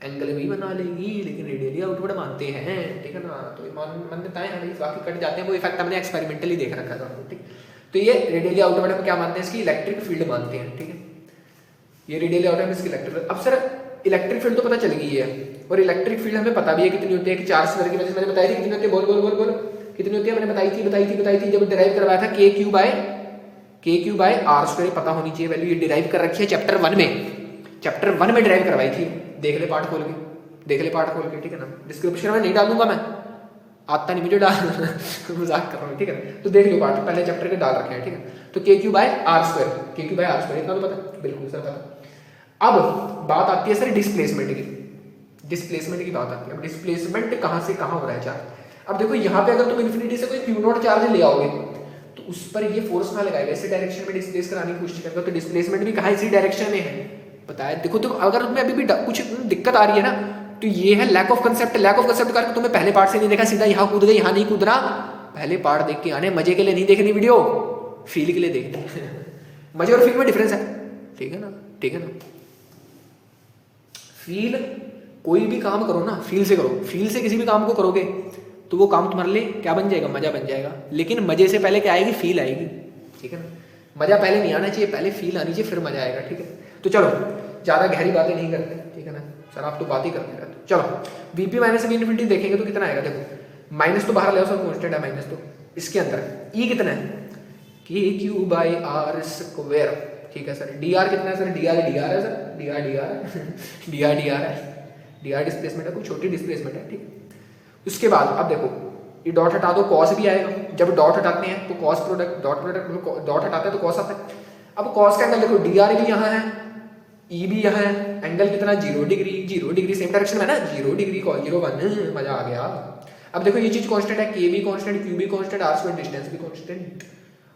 एंगल भी बना लेगी, लेकिन रेडियली आउटवर्ड मानते हैं, ठीक है ना। तो मान्यताएं हैं, बाकी कट जाते हैं, वो इफेक्ट हमने एक्सपेरिमेंटली देख रखा था, ठीक। तो ये रेडियली आउटवर्ड हम क्या मानते हैं, इसकी इलेक्ट्रिक फील्ड मानते हैं, ठीक है, ये रेडियली आउटवर्ड इसकी इलेक्ट्रिक। अब सर इलेक्ट्रिक फील्ड तो पता चल गई है, और इलेक्ट्रिक फील्ड हमें पता भी है कितनी होती है, कि चार्ज स्फीयर की वजह से मैंने बताई थी कितनी होती है, बोल कितनी होती है, मैंने बताई थी जब डिराइव करवाया था, k3 बाय r स्क्वायर, पता होनी चाहिए वैल्यू, ये डिराइव कर रखी है चैप्टर 1 में डिराइव करवाई थी, देख ले पार्ट खोल के, देख ले पार्ट खोल के, ठीक है ना। डिस्क्रिप्शन में नहीं डालूंगा मैं, आता नहीं मुझे डाल मजाक कर रहा हूँ, ठीक है ना। तो देख लो पार्ट, पहले चैप्टर के डाल रखे हैं, ठीक है। तो के क्यू बाय आर स्क्वायर, के क्यू बाय आर स्क्वायर, इतना तो पता, बिल्कुल सर पता। अब बात आती है सर डिस्प्लेसमेंट की, डिस्प्लेसमेंट की बात आती है। अब डिस्प्लेसमेंट कहाँ से कहाँ हो रहा है चार्ज। अब देखो यहाँ पे अगर तुम इन्फिनिटी से कोई क्यू नॉट चार्ज ले आओगे तो उस पर ये फोर्स ना लगाएगा, इसी डायरेक्शन में डिस्प्लेस कराने की कोशिश करेगा, तो डिस्प्लेसमेंट भी कहाँ इसी डायरेक्शन में है, बताया। देखो तो अगर तुम्हें अभी भी कुछ दिक्कत आ रही है ना, तो ये है lack of concept. Lack of concept करके तुम्हें पहले पार्ट से नहीं देखा, सीधा यहाँ कूद गए, यहाँ नहीं कूदना, पहले पार्ट देख के आने, मजे के लिए नहीं देखनी वीडियो, फील के लिए देखनी मजे और फील में डिफरेंस है, ठीक है ना, ठीक है ना। फील, कोई भी काम करो ना फील से करो, फील से किसी भी काम को करोगे तो वो काम तुम्हारे लिए क्या बन जाएगा, मजा बन जाएगा। लेकिन मजे से पहले क्या आएगी, फील आएगी, ठीक है ना। मजा पहले नहीं आना चाहिए, पहले फील आनी चाहिए, फिर मजा आएगा, ठीक है। तो चलो ज्यादा गहरी बातें नहीं करते, ठीक है ना सर, आप तो बात ही करते रहते। चलो वीपी माइनस वी इन्फिनिटी देखेंगे तो कितना आएगा, देखो माइनस तो बाहर ले आओ सर, कॉन्स्टेंट है माइनस, तो इसके अंदर ई कितना है, K Q by are square, ठीक है सर। डी आर कितना है सर, डी आर है sir, D R D R है, डी आर डिस्प्लेसमेंट है, कोई छोटी डिस्प्लेसमेंट है, ठीक है। उसके बाद अब देखो ये डॉट हटा दो, कॉस भी आएगा, जब डॉट हटाते हैं तो cos product, dot product, dot हटाते हैं तो कॉस आता है। अब कॉस का एंगल देखो, डी आर भी यहाँ है, ई भी यहाँ है, एंगल कितना 0 डिग्री, 0 डिग्री सेम डायरेक्शन में ना, 0 डिग्री कॉस 0 1, मजा आ गया। अब देखो ये चीज कांस्टेंट है, के भी कांस्टेंट, क्यू भी कांस्टेंट, आर स्क्वायर डिस्टेंस भी कांस्टेंट,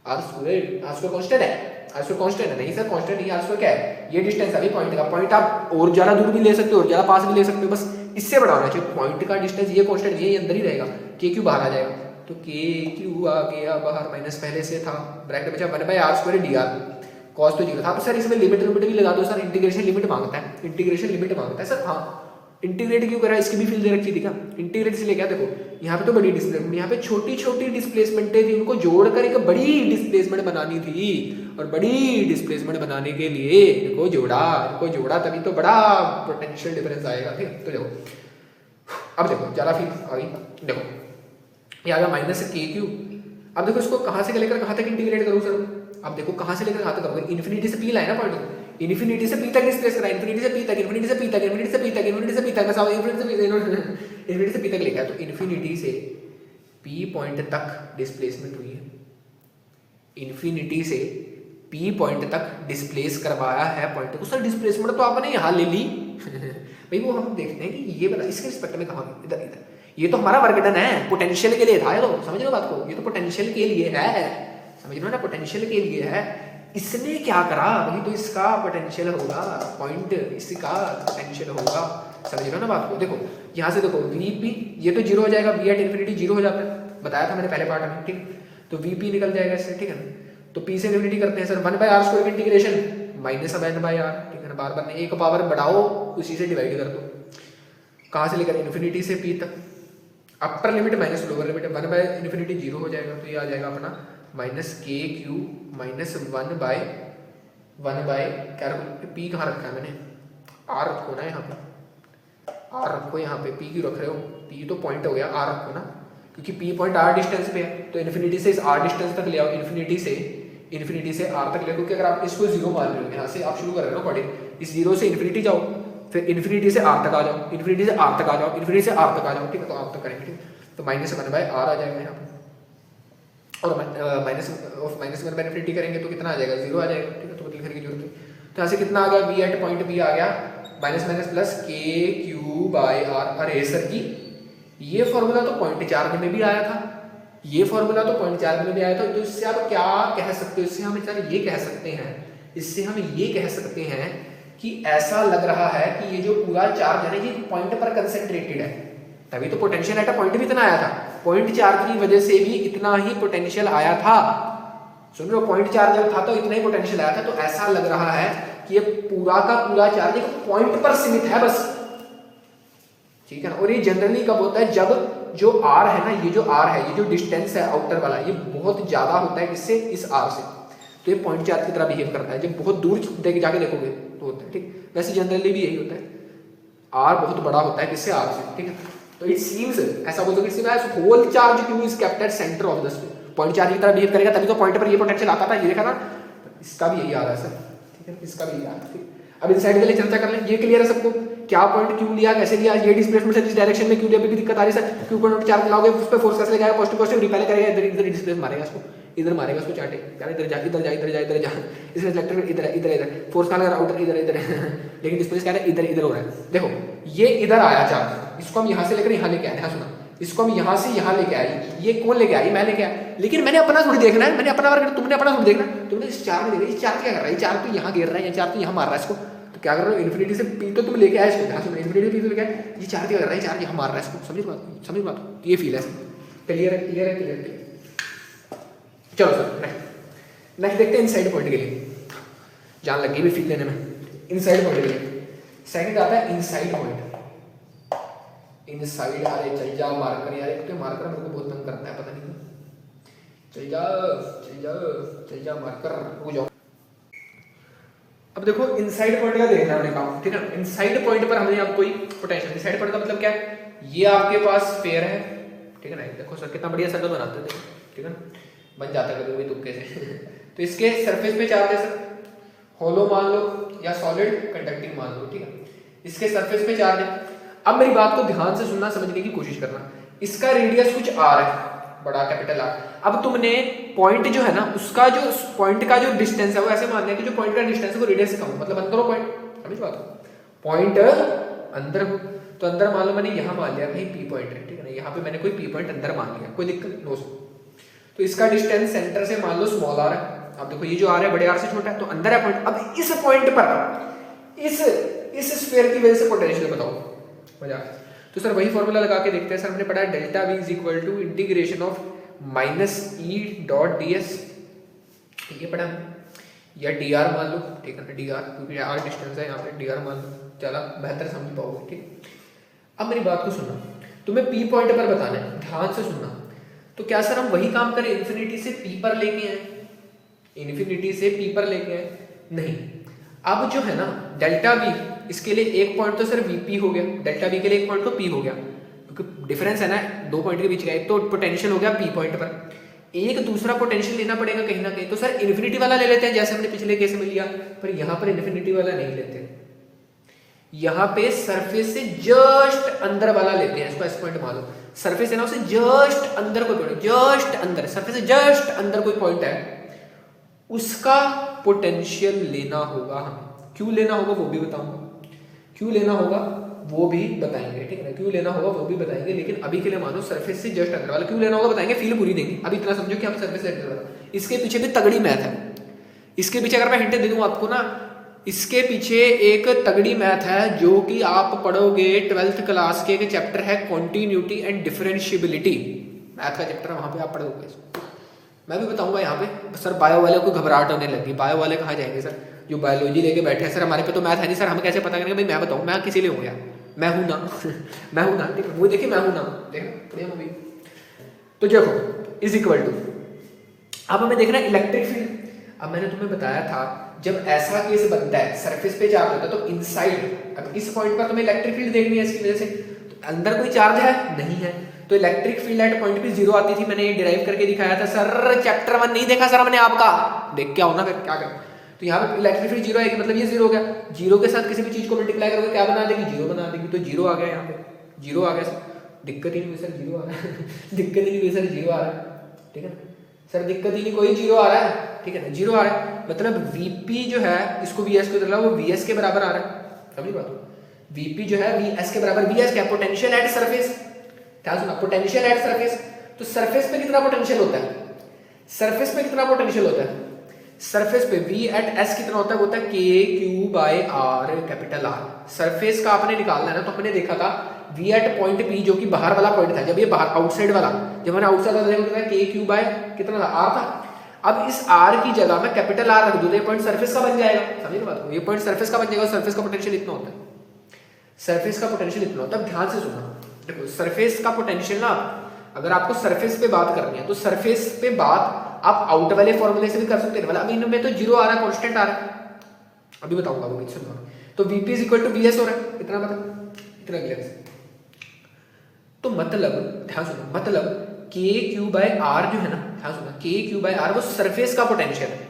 आर स्क्वायर कांस्टेंट है, आर स्क्वायर कांस्टेंट है, नहीं सर कांस्टेंट नहीं, आर स्क्वायर क्या है, ये डिस्टेंस अभी पॉइंट का, पॉइंट आप और ज्यादा दूर भी ले सकते हो और ज्यादा पास भी ले सकते हो, बस इससे बड़ा होना चाहिए पॉइंट का डिस्टेंस, ये कांस्टेंट ये अंदर ही रहेगा, के क्यू बाहर आ जाएगा, तो के क्यू आ गया बाहर, माइनस पहले से था, ब्रैकेट बचा 1/r square D R, cos तो 0 था। अब सर इसमें लिमिट भी लगा दो सर, इंटीग्रेशन लिमिट मांगता है, इंटीग्रेशन लिमिट मांगता है सर। हाँ इंटीग्रेट क्यों करा, इसकी भी फील्ड दे रखी थी क्या, इंटीग्रेट इसलिए क्या, देखो यहाँ पे तो बड़ी डिस्प्लेसमेंट, यहाँ पे छोटी छोटी डिस्प्लेसमेंटें थी, उनको जोड़कर एक बड़ी डिस्प्लेसमेंट बनानी थी, और बड़ी डिस्प्लेसमेंट बनाने के लिए इनको जोड़ा तभी तो बड़ा पोटेंशियल डिफरेंस आएगा, ठीक। तो देखो अब देखो ज्यादा फील आ गई, देखो ये आ गया माइनस के क्यू। अब देखो इसको कहाँ से लेकर कहाँ तक इंटीग्रेट करूँ सर, अब देखो कहाँ से लेकर कहाँ तक करोगे, इन्फिनिटी से पी लाए ना पॉइंट, इन्फिनिटी से पी तक डिस्प्लेस करा, इन्फिनिटी से पी तक, इन्फिनिटी से पी तक, इन्फिनिटी से पी तक, इन्फिनिटी से पी तक, बस इन्फिनिटी से पी तक लिखा है, तो इन्फिनिटी से पी पॉइंट तक डिस्प्लेसमेंट हुई है, इन्फिनिटी से पी पॉइंट तक डिस्प्लेस करवाया है पॉइंट को। सर डिस्प्लेसमेंट तो आपने यहाँ ले ली भाई, वो हम देखते हैं कि ये बता इसके रिस्पेक्ट में कहाँ, इधर इधर, ये तो हमारा वर्क डन है, पोटेंशियल के लिए था, ये तो समझ लो बात को, ये तो पोटेंशियल के लिए है, समझ लो ना, पोटेंशियल के लिए है। इसने क्या करा, वही तो इसका पोटेंशियल होगा, पॉइंट इसका पोटेंशियल होगा, समझ लो ना बात को। देखो यहाँ से देखो वीपी, ये तो 0 हो जाएगा, वी एट इन्फिनिटी 0 हो जाता है, बताया था मैंने पहले पार्ट में, ठीक। तो वीपी निकल जाएगा इससे, ठीक है ना। तो पी से इन्फिनिटी करते हैं सर, 1/r स्क्वायर की इंटीग्रेशन माइनस 1/r, ठीक है ना, बार बार नहीं, एक पावर बढ़ाओ उसी से डिवाइड कर दो, कहाँ से लेकर इन्फिनिटी से पी तक, upper limit minus lower limit, 1/इन्फिनिटी 0 हो जाएगा, तो ये आ जाएगा अपना माइनस के क्यू माइनस 1/1 क्या रखो, पी कहाँ रखा है मैंने, आर रखो ना यहाँ पे, आर रखो यहाँ पे, पी क्यों रख रहे हो, पी तो पॉइंट हो गया, आर रखो ना, क्योंकि पी पॉइंट आर डिस्टेंस पे है, तो इन्फिनिटी से इस आर डिस्टेंस तक ले आओ, इन्फिनिटी से आर तक ले, क्योंकि अगर आप इसको 0 मान रहे हो, यहाँ से आप शुरू कर रहे हो अकॉर्डिंग, इस 0 से इन्फिनिटी जाओ, फिर इन्फिनिटी से आर तक आ जाओ, इन्फिनिटी से आर तक आ जाओ, इन्फिनिटी से आर तक आ जाओ, ठीक है, तो आर तक करेंगे, ठीक। तो माइनस 1/r आ जाएगा यहाँ पे, और माइनस 1/इन्फिनिटी करेंगे तो कितना आ जाएगा, 0 आ जाएगा, ठीक है, तो लिखने की जरूरत नहीं। तो यहाँ से कितना आ गया, वी एट पॉइंट बी आ गया माइनस माइनस प्लस के क्यू बाई आर। अरे सर जी ये फॉर्मूला तो पॉइंट चार्ज में भी आया था, ये फॉर्मूला तो पॉइंट चार्ज में भी आया था, तो इससे आप क्या कह सकते हो, इससे हम ये कह सकते हैं, इससे हम ये कह सकते हैं कि ऐसा लग रहा है कि ये जो पूरा चार्ज है ना ये पॉइंट पर कंसंट्रेटेड है, तभी तो पोटेंशियल एट अ पॉइंट भी इतना आया था, पॉइंट चार्ज की वजह से भी इतना ही पोटेंशियल आया था, सुन लो, पॉइंट चार्ज जब था तो इतना ही पोटेंशियल आया था, तो ऐसा लग रहा है कि ये पूरा का पूरा चार्ज एक पॉइंट पर सीमित है बस, ठीक है ना। और ये जनरली कब होता है, जब जो आर है ना, ये जो आर है, ये जो डिस्टेंस है आउटर वाला, ये बहुत ज्यादा होता है किससे, इस आर से, तो ये पॉइंट चार्ज की तरह बिहेव करता है, जब बहुत दूर जाके देखोगे तो होता है, ठीक। वैसे जनरली भी यही होता है, आर बहुत बड़ा होता है किससे, आर से, ठीक है। तो इट सीम्स, ऐसा बोल सकते whole charge Q is kept at centre of the space, point charge की तरह बिहेव करेगा तभी तो पॉइंट पर ये पोटेंशियल आता था, ये देखा था, इसका भी यही आ रहा है सर, ठीक है, इसका भी यही आ रहा है, ठीक। अब इनसाइड के लिए चर्चा कर लें, ये क्लियर है सबको, क्या पॉइंट क्यू लिया, कैसे लिया, ये डिस्प्लेसमेंट से जिस डायरेक्शन में क्यू लिया, अभी भी दिक्कत आ रही है सर, क्यू पॉइंट चार्ज लाओगे उस पर फोर्स कैसे लगाएगा, पॉजिटिव रिपेल करेगा, इधर इधर डिस्प्लेस मारेगा इसको, इधर मारेगा उसको चाटे, यार इधर जा इधर जा इधर जा इधर जा, इसमें इलेक्ट्रिक इधर इधर इधर फोर्स कहाँ लगा, आउटर इधर इधर लेकिन डिस्प्लेस क्या है इधर इधर हो रहा है। देखो ये इधर आया चार्ज, इसको हम यहाँ से लेकर यहाँ लेके आए, हाँ सुना, इसको हम यहाँ से यहाँ लेके आए, ये कौन लेके आई, मैं लेके आया, लेकिन मैंने अपना थोड़ी देखना है, मैंने अपना वर्क, तुमने अपना थोड़ी देखना, तुमने इस चार्ज में देखना, इस चार्ज क्या कर रहा है, ये चार्ज तो यहाँ गिर रहा है, ये चार्ज तो यहाँ मार रहा है इसको, तो क्या कर रहे हो, इन्फिनिटी से पी तो तुम लेके आए इसको, हाँ सुना, इन्फिनिटी पी तो लेके आए, ये चार्ज क्या कर रहा है, चार्ज यहाँ मार रहा है इसको, समझ बात, ये फील है, क्लियर है, क्लियर है, क्लियर है। चलो सर नेक्स्ट देखते हैं इनसाइड पॉइंट के लिए, जान लगी भी फील लेने में, इनसाइड पॉइंट के लिए सेकंड आता है इनसाइड पॉइंट, इनसाइड, अरे चल जा मार्कर यार, एक तो मार्कर मेरे को बहुत तंग करता है, पता नहीं चल जा चल जा चल जा मार्कर, रुक जाओ। अब देखो इनसाइड पॉइंट का देखना हमने काम, ठीक है, इनसाइड पॉइंट पर हमने आप कोई पोटेंशियल, इनसाइड पॉइंट का मतलब क्या है, ये आपके पास स्फीयर है, ठीक है ना, देखो सर कितना बढ़िया सर्कल बनाते हैं, ठीक है ना, बन जाता है कभी तुक्के से तो इसके सरफेस पे चार्ज है सर, होलो मान लो या सॉलिड कंडक्टिंग मान लो, ठीक है, इसके सरफेस पे चार्ज है। अब मेरी बात को ध्यान से सुनना, समझने की कोशिश करना, इसका रेडियस कुछ आर है, बड़ा कैपिटल आर। अब तुमने पॉइंट जो है ना, उसका जो पॉइंट का जो डिस्टेंस है वो ऐसे मान लिया कि जो पॉइंट का डिस्टेंस है वो रेडियस से कम, मतलब अंदर हो पॉइंट, समझ बात, पॉइंट अंदर हो, तो अंदर मान लो मैंने यहाँ मान लिया भाई पी पॉइंट है, ठीक है ना, यहाँ पे मैंने कोई पी पॉइंट अंदर मान लिया, कोई दिक्कत नो। तो इसका डिस्टेंस सेंटर से मान लो स्मॉल आर है, अब देखो ये जो आर है बड़े आर से छोटा है, तो अंदर है पॉइंट। अब इस पॉइंट पर इस स्फीयर की वजह से पोटेंशियल बताओ, मजा। तो सर वही फॉर्मूला लगा के देखते हैं सर, हमने पढ़ा है delta V is equal to integration of minus E dot D S, ये पढ़ा या डी आर मान लो, ठीक है ना, डी आर, क्योंकि आर डिस्टेंस है यहाँ पे, डी आर मान लो, ज़्यादा बेहतर समझ पाओगे, ठीक। अब मेरी बात को सुनना, तुम्हें पी पॉइंट पर बताना है, ध्यान से सुनना। तो क्या सर हम वही काम करें, इन्फिनिटी से पी पर लेके आए, इन्फिनिटी से पी पर लेके आए, नहीं। अब जो है ना डेल्टा वी, इसके लिए एक पॉइंट तो सर वीपी हो गया, डेल्टा वी के लिए एक पॉइंट तो पी हो गया, क्योंकि डिफरेंस है ना दो पॉइंट के बीच का, एक तो पोटेंशियल हो गया पी पॉइंट पर, एक दूसरा पोटेंशियल लेना पड़ेगा कहीं ना कहीं, तो सर इन्फिनिटी वाला ले लेते हैं जैसे हमने पिछले केस में लिया, पर यहाँ पर इन्फिनिटी वाला नहीं लेते, यहाँ पे सरफेस से जस्ट अंदर वाला लेते हैं, इसको एस पॉइंट मान लो, सरफेस है ना उसे जस्ट अंदर कोई पॉइंट, जस्ट अंदर, सरफेस से जस्ट अंदर कोई पॉइंट है, उसका पोटेंशियल लेना होगा हमें। क्यों लेना होगा वो भी बताऊंगा, क्यों लेना होगा वो भी बताएंगे, ठीक है ना, क्यों लेना होगा वो भी बताएंगे, लेकिन अभी के लिए मानो सरफेस से जस्ट अंदर वाला क्यों लेना होगा बताएंगे, फील पूरी देंगे। अभी इतना समझो कि हम सरफेस से अंदर वाला, इसके पीछे भी तगड़ी मैथ है, इसके पीछे अगर मैं हिंट दे दूं आपको ना, इसके पीछे एक तगड़ी मैथ है जो कि आप पढ़ोगे 12th क्लास के, एक चैप्टर है कॉन्टिन्यूटी एंड डिफरेंशिएबिलिटी, मैथ का चैप्टर, वहां पे आप पढ़ोगे, मैं भी बताऊंगा। यहाँ पे सर बायो वाले को घबराहट होने लगी, बायो वाले कहाँ जाएंगे सर, जो बायोलॉजी लेके बैठे हैं, सर हमारे पे तो मैथ है नहीं सर, हमें कैसे पता करेंगे, भाई मैं बताऊँ, मैं किसी लिए हूँ यार, मैं हूँ ना मैं हूँ ना, ठीक है, वो देखिए मैं हूँ ना, देखो मूवी। तो देखो इज इक्वल टू, अब हमें देखना इलेक्ट्रिक फील्ड। अब मैंने तुम्हें बताया था जब ऐसा केस बनता है, सरफेस पे चार्ज होता है, तो इनसाइड, अब इस पॉइंट पर तुम्हें इलेक्ट्रिक फील्ड देखनी है, इसकी वजह से तो अंदर कोई चार्ज है नहीं है, तो इलेक्ट्रिक फील्ड एट पॉइंट पे जीरो आती थी, मैंने ये डिराइव करके दिखाया था सर, चैप्टर 1 नहीं देखा सर हमने आपका, देख के आओ ना, फिर क्या करें। तो यहाँ पे इलेक्ट्रिक फील्ड जीरो आएगी, मतलब ये जीरो हो गया, जीरो के साथ किसी भी चीज को मल्टीप्लाई करोगे क्या बना देगी, जीरो बना देगी, तो जीरो आ गया, यहाँ पे जीरो आ गया सर, दिक्कत ही नहीं हुई सर, जीरो आ रहा है दिक्कत ही नहीं हुई सर, जीरो आ रहा है, ठीक है ना सर, दिक्कत ही नहीं, कोई जीरो आ रहा है, ठीक है ना, जीरो आ रहा है, मतलब वीपी जो है इसको वीएस को बदला, वो वीएस के बराबर आ रहा है, समझ बात, वीपी जो है वीएस के बराबर, वीएस क्या, पोटेंशियल एट सरफेस, क्या सुना, पोटेंशियल एट सरफेस। तो सरफेस पे कितना पोटेंशियल होता है, सरफेस पे कितना पोटेंशियल होता है, सरफेस पे वी एट एस कितना होता है, वो होता है K Q by R, capital R. Surface का आपने निकालना है ना, तो हमने देखा था वी एट पॉइंट पी जो कि बाहर वाला पॉइंट था, जब ये बाहर आउटसाइड वाला, जब मैंने आउटसाइड वाला देखा के क्यू बाय कितना था, आर था। अब इस आर की जगह मैं कैपिटल आर रख दूं तो ये पॉइंट सरफेस का बन जाएगा, समझिए बात को, ये पॉइंट सरफेस का बन जाएगा, सरफेस का पोटेंशियल इतना होता है, सरफेस का पोटेंशियल इतना होता है। ध्यान से सुनना, देखो सरफेस का पोटेंशियल ना, अगर आपको सरफेस पे बात करनी है तो सरफेस पे बात आप आउट वाले फॉर्मूले से भी कर सकते हैं, वाला अभी इनमें तो जीरो आ रहा है, कांस्टेंट आ रहा है, अभी बताऊंगा वो भी, सुनो। तो Vp is equal to Vs हो रहा है, इतना पता, इतना क्लियर। तो मतलब ध्यान सुनो, मतलब के क्यू बाय आर जो है ना, ध्यान सुनो, के क्यू बाय आर वो सरफेस का पोटेंशियल है,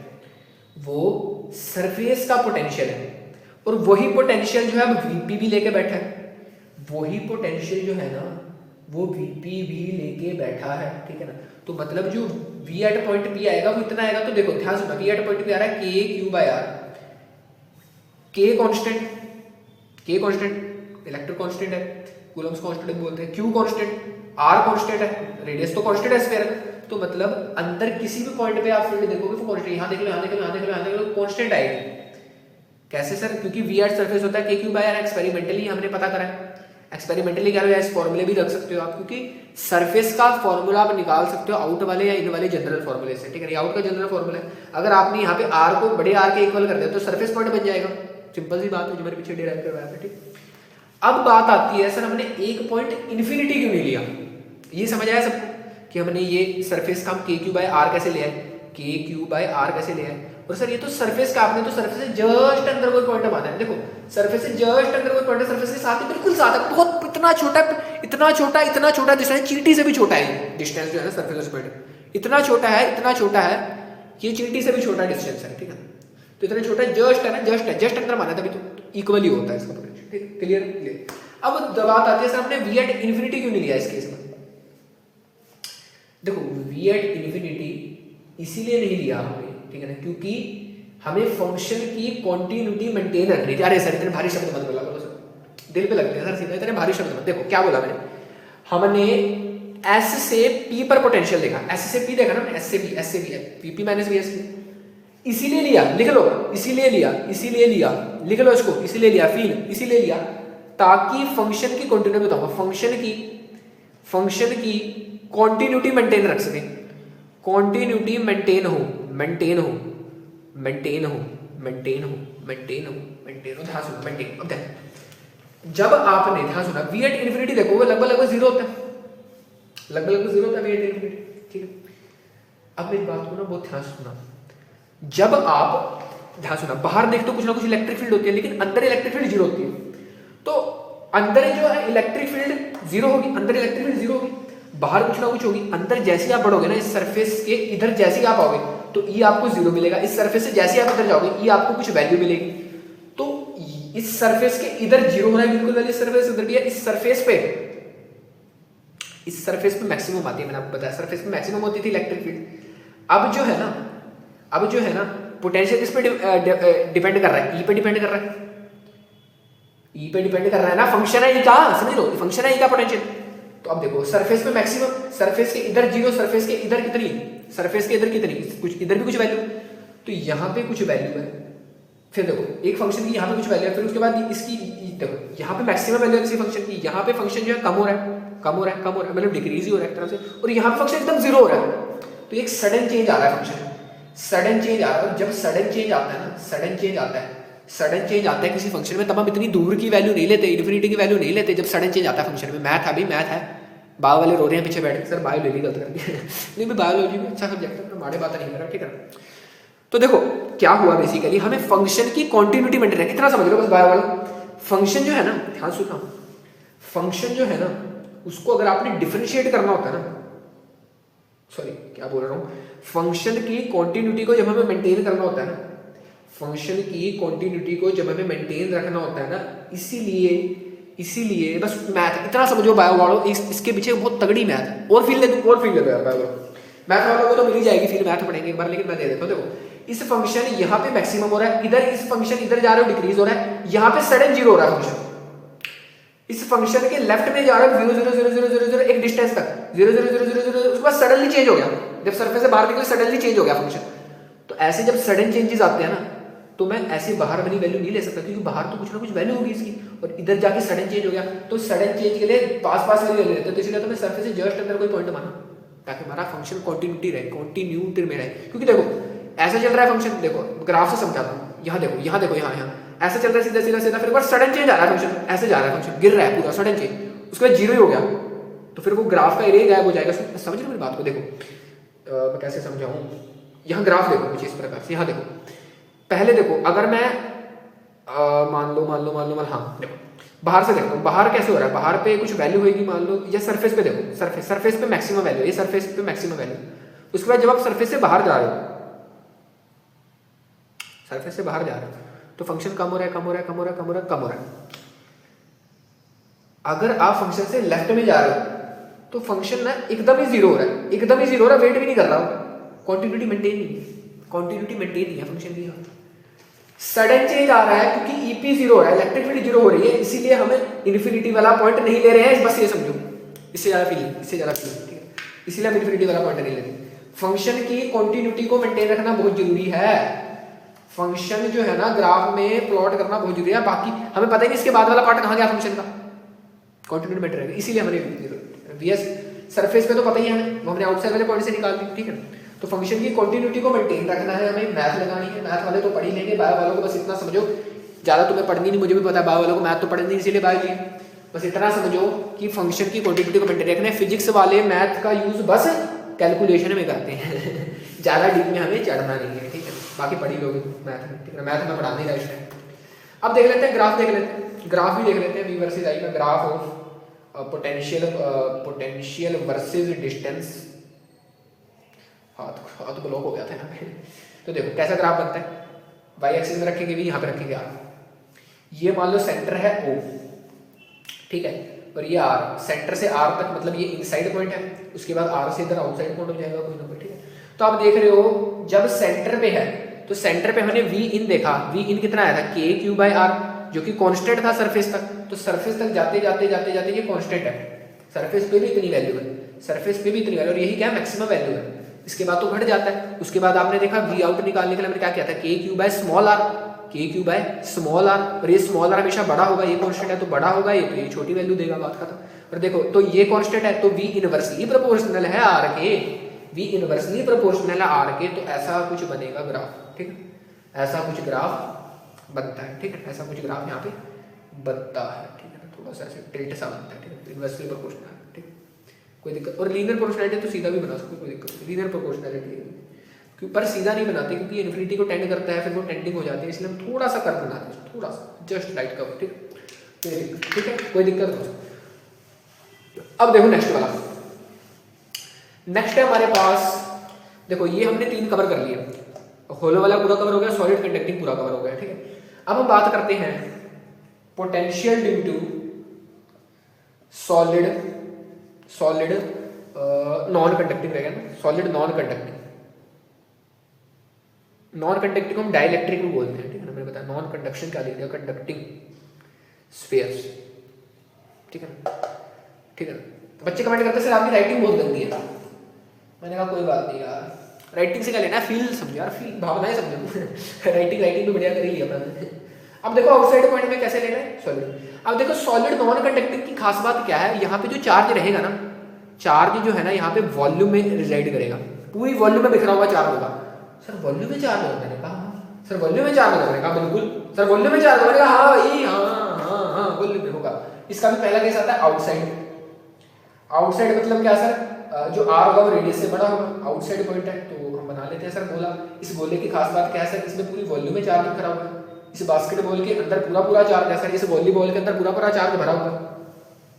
वो सरफेस का पोटेंशियल है, और वही पोटेंशियल जो है अब वीपी भी लेके बैठा है, वही पोटेंशियल जो है ना वो वीपी भी लेके बैठा है, ठीक है ना। तो मतलब जो वी एट पॉइंट पी आएगा वो इतना आएगा। तो देखो ध्यान सुनना, वी एट पॉइंट पी आ रहा है के क्यू बाय आर, के कांस्टेंट, के कांस्टेंट इलेक्ट्रिक कांस्टेंट है, कूलम्स कांस्टेंट बोलते हैं, क्यू कांस्टेंट, आर कांस्टेंट है, रेडियस तो कांस्टेंट है स्फीयर। तो मतलब अंदर किसी भी पॉइंट पे आप फील्ड देखोगे वो कांस्टेंट, यहां देख लो, यहां देख लो, यहां देख लो, यहां देख लो, कांस्टेंट आएगी। कैसे सर? क्योंकि वी एट सरफेस होता है K Q by are, experimentally हमने पता करा है। एक्सपेरिमेंटली क्या इस फॉर्मूले भी रख सकते हो आप, क्योंकि सरफेस का फॉर्मूला आप निकाल सकते हो आउट वाले या इन वाले जनरल फॉर्मूले से, ठीक है। आउट का जनरल फॉर्मूला है, अगर आपने यहाँ पे आर को बड़े आर के इक्वल कर दिया तो सरफेस पॉइंट बन जाएगा। सिंपल सी बात है जो मेरे पीछे डिराइव करवाया था, ठीक। अब बात आती है सर हमने एक पॉइंट इन्फिनिटी क्यों नहीं लिया? ये समझ आया सबको कि हमने ये सरफेस का हम के क्यू बाय आर कैसे लिया है, के क्यू बाय आर कैसे लिया है। और सर ये तो सरफेस का, आपने तो सरफेस से जस्ट अंदर कोई पॉइंट माना है। देखो सरफेस से जस्ट अंदर कोई पॉइंट है, सरफेस के साथ ही बिल्कुल साथ है, बहुत इतना छोटा इतना छोटा इतना छोटा डिस्टेंस, चींटी से भी छोटा है डिस्टेंस जो है ना सरफेस से पॉइंट, इतना छोटा है, इतना छोटा है, ये चींटी से भी छोटा डिस्टेंस है, ठीक है। तो इतना छोटा जस्ट है ना, जस्ट है, जस्ट अंदर माना, तभी तो इक्वल ही होता है इसका पोटेंशियल, ठीक, क्लियर क्लियर। अब बात आती है सर हमने वी एट इन्फिनिटी क्यों नहीं लिया इस केस में? देखो वी एट इन्फिनिटी इसीलिए नहीं लिया हमने, ठीक है ना, क्योंकि हमें फंक्शन की कॉन्टिन्यूटी मेंटेन रखनी थी। अरे सर इतने भारी शब्द मत बोला करो सर, दिल पे लगते हैं सर सीधा, इतने भारी शब्द मत। देखो क्या बोला मैंने, हमने एस से पी पर पोटेंशियल देखा, एस से पी देखा ना, एस से पी, एस से P, PP minus V S, इसीलिए लिया, लिख लो, इसीलिए लिया, इसीलिए लिया, लिख लो इसको, इसीलिए लिया, फील इसीलिए लिया ताकि फंक्शन की कॉन्टिन्यूटी बताऊंगा, फंक्शन की कॉन्टिन्यूटी मेंटेन रख सके, कॉन्टिन्यूटी मेंटेन हो, मेंटेन हो, मेंटेन हो, मेंटेन हो, मेंटेन हो, मेंटेन हो, ध्यान सुनो, मेंटेन। अब देखो जब आपने ध्यान सुना वी एट इन्फिनिटी देखो वो लगभग जीरो होता है, लगभग जीरो होता है वी एट इन्फिनिटी, ठीक है। अब मेरी बात को ना बहुत ध्यान से सुना, जब आप ध्यान सुना बाहर देख तो कुछ ना कुछ इलेक्ट्रिक फील्ड होती है, लेकिन अंदर इलेक्ट्रिक फील्ड जीरो होती है। तो अंदर जो है इलेक्ट्रिक फील्ड जीरो होगी, अंदर इलेक्ट्रिक फील्ड जीरो होगी, बाहर कुछ ना कुछ होगी। अंदर जैसे आप बढ़ोगे ना इस सरफेस के इधर जैसे ही आप आओगे तो ई आपको जीरो मिलेगा, इस सरफेस से जैसे आप इधर जाओगे ई आपको कुछ वैल्यू मिलेगी। तो इस सरफेस के इधर जीरो होना है बिल्कुल वाली सरफेस उधर भी है, इस सरफेस पे मैक्सिमम आती है, मैंने आपको बताया सरफेस पे मैक्सिमम होती थी इलेक्ट्रिक फील्ड। अब जो है ना पोटेंशियल किस पे डिपेंड कर रहा है, ई पे डिपेंड कर रहा है, ई पे डिपेंड कर रहा है ना, फंक्शन है ई का, समझ लो फंक्शन है ई का पोटेंशियल। तो अब देखो सरफेस पे मैक्सिमम, सरफेस के इधर जीरो, सरफेस के इधर कितनी, सरफेस के इधर कितनी, कुछ इधर भी कुछ वैल्यू, तो यहाँ पे कुछ वैल्यू है। फिर देखो एक फंक्शन की यहाँ पे कुछ वैल्यू है, फिर उसके बाद इसकी देखो यहाँ पे मैक्सिमम वैल्यू है किसी फंक्शन की, यहाँ पे फंक्शन जो है कम हो रहा है, कम हो रहा है, कम हो रहा है, मतलब डिक्रीज ही हो रहा है एक तरह से, और यहाँ पे फंक्शन एकदम जीरो हो रहा है। तो एक सडन चेंज आ रहा है फंक्शन, सडन चेंज आ रहा है। जब सडन चेंज आता है ना, सडन चेंज आता है किसी फंक्शन में, तब हम इतनी दूर की वैल्यू नहीं लेते, इन्फिनिटी की वैल्यू नहीं लेते। जब सडन चेंज आता है फंक्शन में, मैथ अभी मैथ है, बायो वाले रो रहे हैं पीछे बैठ के, सर बायोलॉजी गलत कर दिया नहीं भाई बायोलॉजी भी अच्छा सब्जेक्ट है, माड़े बात नहीं कर रहा, ठीक है। तो देखो क्या हुआ बेसिकली, हमें फंक्शन की कॉन्टिन्यूटी मेंटेन है, इतना समझ लो बस। बायो वाला फंक्शन जो है ना, ध्यान सुनना, फंक्शन जो है ना उसको अगर आपने डिफरेंशिएट करना होता है ना, सॉरी क्या बोल रहा हूँ, फंक्शन की कॉन्टिन्यूटी को जब हमें मेंटेन करना होता है ना, फंक्शन की कॉन्टिन्यूटी को जब हमें मेंटेन रखना होता है ना, इसीलिए बस मैथ इतना समझो बायो वालों, इसके पीछे बहुत तगड़ी मैथ है। और फील ले दो यार बायो मैथ वालों को तो मिल ही जाएगी फील, मैथ पढ़ेंगे एक बार, लेकिन मैं दे देता हूँ। देखो इस फंक्शन यहाँ पे मैक्सिमम हो रहा है, इधर इस फंक्शन इधर जा रहे हो डिक्रीज हो रहा है, यहाँ पे सडन जीरो हो रहा है फंक्शन, इस फंक्शन के लेफ्ट में जा रहा है 0 0 0 0 0 0 एक डिस्टेंस तक 0 0 0 0 0, उसके बाद सडनली चेंज हो गया, जब सरफेस से बाहर निकले सडनली चेंज हो गया फंक्शन। तो ऐसे जब सडन चेंजेस आते हैं ना, तो मैं ऐसे बाहर वाली वैल्यू नहीं ले सकता, क्योंकि बाहर तो कुछ ना कुछ वैल्यू होगी इसकी, और इधर जाके सडन चेंज हो गया, तो सडन चेंज के लिए पास वाली वैल्यू लेते, तो इसलिए तो मैं सरफेस से जस्ट अंदर कोई पॉइंट माना ताकि हमारा फंक्शन कॉन्टिन्यूटी में रहे। क्योंकि देखो ऐसा चल रहा है फंक्शन, देखो ग्राफ से समझाता हूँ, यहाँ देखो यहाँ ऐसा चल रहा है सीधा, फिर एक बार सडन चेंज आ रहा है फंक्शन, ऐसे जा रहा है फंक्शन, गिर रहा है पूरा सडन चेंज, उसके बाद जीरो ही हो गया, तो फिर वो ग्राफ का एरिया गायब हो जाएगा। समझ रहे हो मेरी बात को? देखो मैं कैसे समझाऊं, यहाँ ग्राफ देखो कुछ इस प्रकार से, यहाँ देखो पहले देखो, अगर मैं मान लो हाँ देखो बाहर से देखो, बाहर कैसे हो रहा है, बाहर पे कुछ वैल्यू होगी मान लो, या सरफेस पे देखो, सरफेस पे मैक्सिमम वैल्यू, ये सरफेस पे मैक्सिमम वैल्यू, उसके बाद जब आप सरफेस से बाहर जा रहे हो, तो फंक्शन कम हो रहा है, कम हो रहा है, कम हो रहा है, कम हो रहा है, कम हो रहा है। अगर आप फंक्शन से लेफ्ट में जा रहे हो तो फंक्शन ना एकदम ही जीरो हो रहा है, एकदम ही जीरो हो रहा है, वेट भी नहीं कर रहा हो, कॉन्टिन्यूटी मेंटेन नहीं है, कॉन्टिन्यूटी मेंटेन नहीं है फंक्शन की। सडन चेंज आ रहा है क्योंकि ईपी जीरो हो रहा है, इलेक्ट्रिक फील्ड जीरो हो रही है, इसीलिए हमें इन्फिनिटी वाला पॉइंट नहीं ले रहे हैं, बस ये समझो, इससे ज्यादा फीलिंग, इससे ज्यादा फीलिंग, ठीक है, इसीलिए हम इन्फिनिटी वाला पॉइंट नहीं ले रहे। फंक्शन की कॉन्टिन्यूटी को मेंटेन रखना बहुत जरूरी है, फंक्शन जो है ना ग्राफ में प्लॉट करना बहुत जरूरी है, बाकी हमें पता ही नहीं इसके बाद वाला पार्ट कहाँ गया फंक्शन का, कॉन्टिन्यूटी मेंटेन रहेगा, इसीलिए हमें वीएस सरफेस पे तो पता ही है हमें, वो हमने आउटसाइड वाले पॉइंट से निकाल दी, ठीक है। तो फंक्शन की कॉन्टिन्यूटी को मेंटेन रखना है, हमें मैथ लगानी है, मैथ वाले तो पढ़ ही लेंगे, बायो वालों को बस इतना समझो, ज्यादा तुम्हें पढ़नी नहीं, मुझे भी पता है बायो वालों को मैथ तो पढ़नी नहीं, इसीलिए बायो लिए, बस इतना समझो कि फंक्शन की कॉन्टिन्यूटी को मेंटेन रखना है। फिजिक्स वाले मैथ का यूज बस कैलकुलेशन में करते हैं ज्यादा डीप में हमें चढ़ना नहीं है, ठीक है, बाकी पढ़ी लोगे मैथ में, ठीक है, मैथ में पढ़ा नहीं रहा इस टाइम। अब देख लेते हैं ग्राफ, देख लेते हैं ग्राफ भी देख लेते हैं, वी वर्सेस आई का graph of potential versus distance. हाथ ब्लॉक हो गया था यहाँ पे। तो देखो कैसा ग्राफ बनता है, वाई एक्सिस में रखेंगे भी, यहाँ पे रखेंगे आर, ये मान लो सेंटर है ओ, ठीक है, और ये आर, सेंटर से आर तक मतलब ये इनसाइड पॉइंट है, उसके बाद आर से इधर आउटसाइड पॉइंट हो जाएगा कोई नंबर, ठीक है। तो आप देख रहे हो जब सेंटर पे है तो सेंटर पे हमने वी इन देखा, वी इन कितना आया था के क्यू बाई आर, जो कि कांस्टेंट था सरफेस तक, तो सरफेस तक जाते जाते जाते जाते ये कांस्टेंट है, सरफेस पे भी इतनी वैल्यू है, सरफेस पे भी इतनी वैल्यू, और यही क्या है मैक्सिमम वैल्यू है, इसके बाद तो घट जाता है। उसके बाद आपने देखा वी आउट निकालने के लिए हमने क्या किया था, के क्यू बाय स्मॉल आर, के क्यू बाय स्मॉल आर, और ये स्मॉल आर हमेशा बड़ा होगा, ये कांस्टेंट है तो बड़ा होगा, ये तो ये छोटी वैल्यू देगा, बात खत्म। और देखो तो ये कांस्टेंट है तो वी इनवर्सली प्रोपोर्शनल है आर के, वी इनवर्सली प्रोपोर्शनल है आर के, तो ऐसा कुछ बनेगा ग्राफ, ठीक है, ऐसा कुछ ग्राफ बनता है, ठीक है, ऐसा कुछ ग्राफ यहाँ पे बनता है, ठीक है, थोड़ा सा ऐसे टिल्ट सा बनता है, ठीक है, इनवर्सली प्रोपोर्शनल, ठीक है, कोई दिक्कत। और लीनियर प्रोपोर्शनलिटी तो सीधा भी बना सकते, कोई दिक्कत नहीं, लीनियर प्रोपोर्शनलिटी क्यों, पर सीधा नहीं बनाते क्योंकि इन्फिनिटी को टेंड करता है, फिर वो टेंडिंग हो जाती है, इसलिए हम थोड़ा सा कर्व बनाते हैं, थोड़ा सा जस्ट राइट कर्व, ठीक है, कोई दिक्कत नहीं। अब देखो नेक्स्ट वाला, नेक्स्ट है हमारे पास, देखो ये हमने 3 कवर कर लिए, होलो वाला पूरा कवर हो गया, सॉलिड कंडक्टिंग पूरा कवर हो गया, ठीक है। अब हम बात करते हैं potential due to solid non conducting रहेगा ना, solid non conducting, non conducting को हम डाइलेक्ट्रिक भी बोलते हैं, ठीक है ना, मैंने बताया नॉन कंडक्शन क्या लिख दिया, कंडक्टिंग स्फीयर्स, ठीक है, ठीक है। तो बच्चे कमेंट करते सर आपकी राइटिंग बहुत गंदी है, मैंने कहा कोई बात नहीं यार, राइटिंग से क्या लेना है, फील समझो यार, फील भावनाएं समझो राइटिंग भी बढ़िया कर ही लिया मैंने। अब देखो आउटसाइड पॉइंट में कैसे लेना है, सॉलिड। अब देखो सॉलिड नॉन कंडक्टिंग की खास बात क्या है, यहाँ पे जो चार्ज रहेगा ना, चार्ज जो है ना यहाँ पे वॉल्यूम में रिजाइड करेगा, पूरी वॉल्यूम में बिखरा हुआ चार्ज होगा। सर वॉल्यूम में चार्ज होगा, मैंने कहा सर वॉल्यूम में चार्ज होगा, मैंने कहा बिल्कुल सर वॉल्यूम में चार्ज होगा, हाँ भाई हाँ वॉल्यूम में होगा। इसका भी पहला केस आता है आउटसाइड, आउटसाइड मतलब क्या सर, जो आर होगा वो रेडियस से बड़ा होगा, आउटसाइड पॉइंट है तो हम बना लेते हैं सर गोला। इस गोले की खास बात क्या है सर, इसमें पूरी वॉल्यूम में चार्ज बिखरा हुआ है, इस बास्केटबॉल के अंदर पूरा चार्ज है सर, इस वॉलीबॉल के अंदर पूरा चार्ज भरा हुआ है।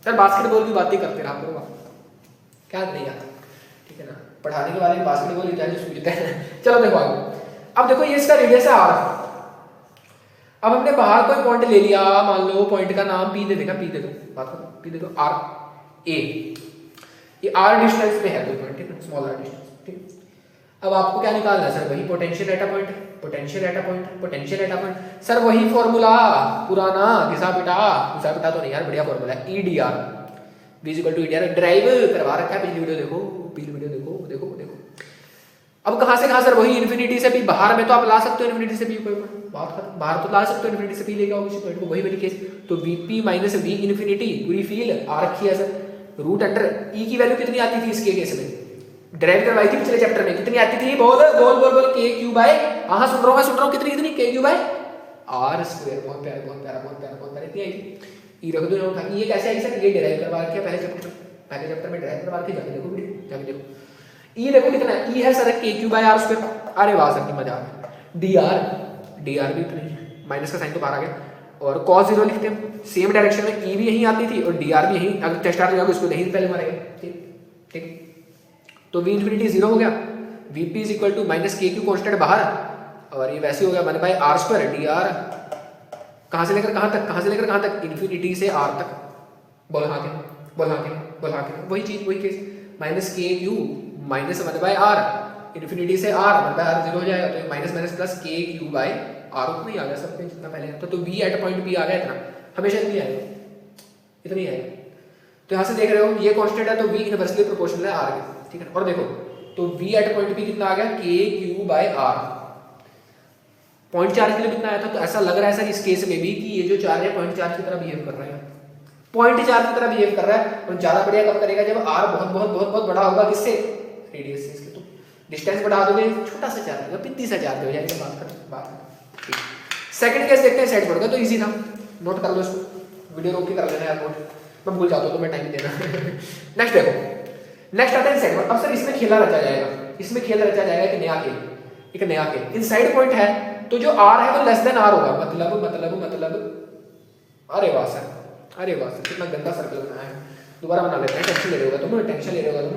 सर बास्केटबॉल की बातें करते रहा करो, क्या नहीं आता, ठीक है ना, पढ़ाने के बारे में बास्केटबॉल ही जो सूझता है। चलो देखो आगे, अब देखो ये इसका रेडियस है आर, अब हमने बाहर कोई पॉइंट ले लिया, मान लो पॉइंट का नाम पी दे देगा, पी दे दो, बात करो, पी दे दो आर ए, ये आर डिस्टेंस पे है कोई पॉइंट, ठीक है, स्मॉल आर डिस्टेंस, ठीक। अब आपको क्या निकालना है सर, वही potential at a point, potential at a point, potential at a point, sir वही फॉर्मूला पुराना घिसा पिटा तो नहीं यार, बढ़िया फॉर्मूला है, E D R V equal to E D R, derive करवा रखा है, पिछली वीडियो देखो, पिछली वीडियो देखो देखो देखो। अब कहाँ से कहाँ सर, वही इन्फिनिटी से भी, बाहर में तो आप ला सकते हो इन्फिनिटी से भी कोई पॉइंट, बात खत्म, बाहर तो ला सकते हो इन्फिनिटी से भी लेके आओ किसी पॉइंट को, वही वाली केस। तो वीपी माइनस वी इन्फिनिटी पूरी फील्ड आ रखी है सर, रूट अंडर ई की वैल्यू कितनी आती थी इसके केस में, ड्राइव करवाई थी पिछले चैप्टर में, कितनी आती थी, बोल बोल बोल बोल के क्यू बाय, हाँ सुन रहा हूँ कितनी के क्यू बाय आर स्क्वायर, बहुत प्यारा बहुत प्यारा बहुत प्यारा बहुत प्यारा, इतनी आई थी। ई रख दो यहाँ उठा के, ये कैसे आई सर, ये डिराइव करवा रखा है पहले चैप्टर में डिराइव करवा के, जाके देखो वीडियो, जाके देखो। ई देखो कितना ई है सर, के क्यू बाय आर स्क्वायर, अरे वाह सर की मजा आ गया। डी आर भी इतनी, माइनस का साइन तो बाहर आ गया, और cos 0 लिखते हैं, सेम डायरेक्शन में ई भी यहीं आती थी और डी आर भी यहीं, अगर टेस्ट आर जाओगे उसको नहीं पहले मारेगा, ठीक ठीक। तो वी इन्फिनिटी 0 हो गया, VP is equal to minus K Q constant बाहर, और ये वैसे हो गया 1 by R square D R कहाँ से लेकर कहाँ तक, कहाँ से लेकर कहाँ तक, इन्फिनिटी से आर तक। बोल हाँ के, बोल हाँ के, बोल हाँ के, वही चीज वही case, minus K Q minus 1/r, infinity से आर 1/r 0 हो जाएगा, तो माइनस माइनस प्लस के क्यू बाई आर उतना ही आ गया सब पे जितना पहले था। तो वी एट पॉइंट पी आ गया इतना, हमेशा इतना ही आएगा, इतना ही आएगा। तो यहाँ से देख रहे हो ये कांस्टेंट है तो वी इनवर्सली प्रोपोर्शनल है आर के, ठीक है। और देखो तो वी एट पॉइंट पी कितना आ गया, K Q by R. Point charge के लिए कितना आया था, तो ऐसा लग रहा है सर इस केस में भी कि ये जो चार्ज है पॉइंट चार्ज की तरह बिहेव कर रहा है, पॉइंट चार्ज की तरह बिहेव कर रहा है। और ज्यादा बढ़िया कब करेगा, जब आर बहुत बहुत बहुत बहुत बड़ा होगा, किससे, रेडियस से। इसके तो डिस्टेंस बढ़ा दोगे, छोटा सा चार्ज होगा, पिंती सा चार्ज हो जाएगा, बात ठीक। सेकंड केस देखते हैं, सेट पड़ गया तो इजी था, नोट कर लो इसको, वीडियो रोक के कर लेना यार नोट, मैं भूल जाता हूँ तो मैं टाइम देना। नेक्स्ट देखो, नेक्स्ट आता है सेट पॉइंट। अब सर इसमें खेला रचा जाएगा, इसमें खेल रचा जाएगा एक नया खेल, एक नया खेल। इनसाइड पॉइंट है तो जो आर है वो लेस देन आर होगा, मतलब अरे वाह सर, अरे वाह सर कितना गंदा सर्कल बनाया है, दोबारा बना लेते हैं, टेंशन ले रहे होगा तुम, टेंशन ले रहे होगा तुम।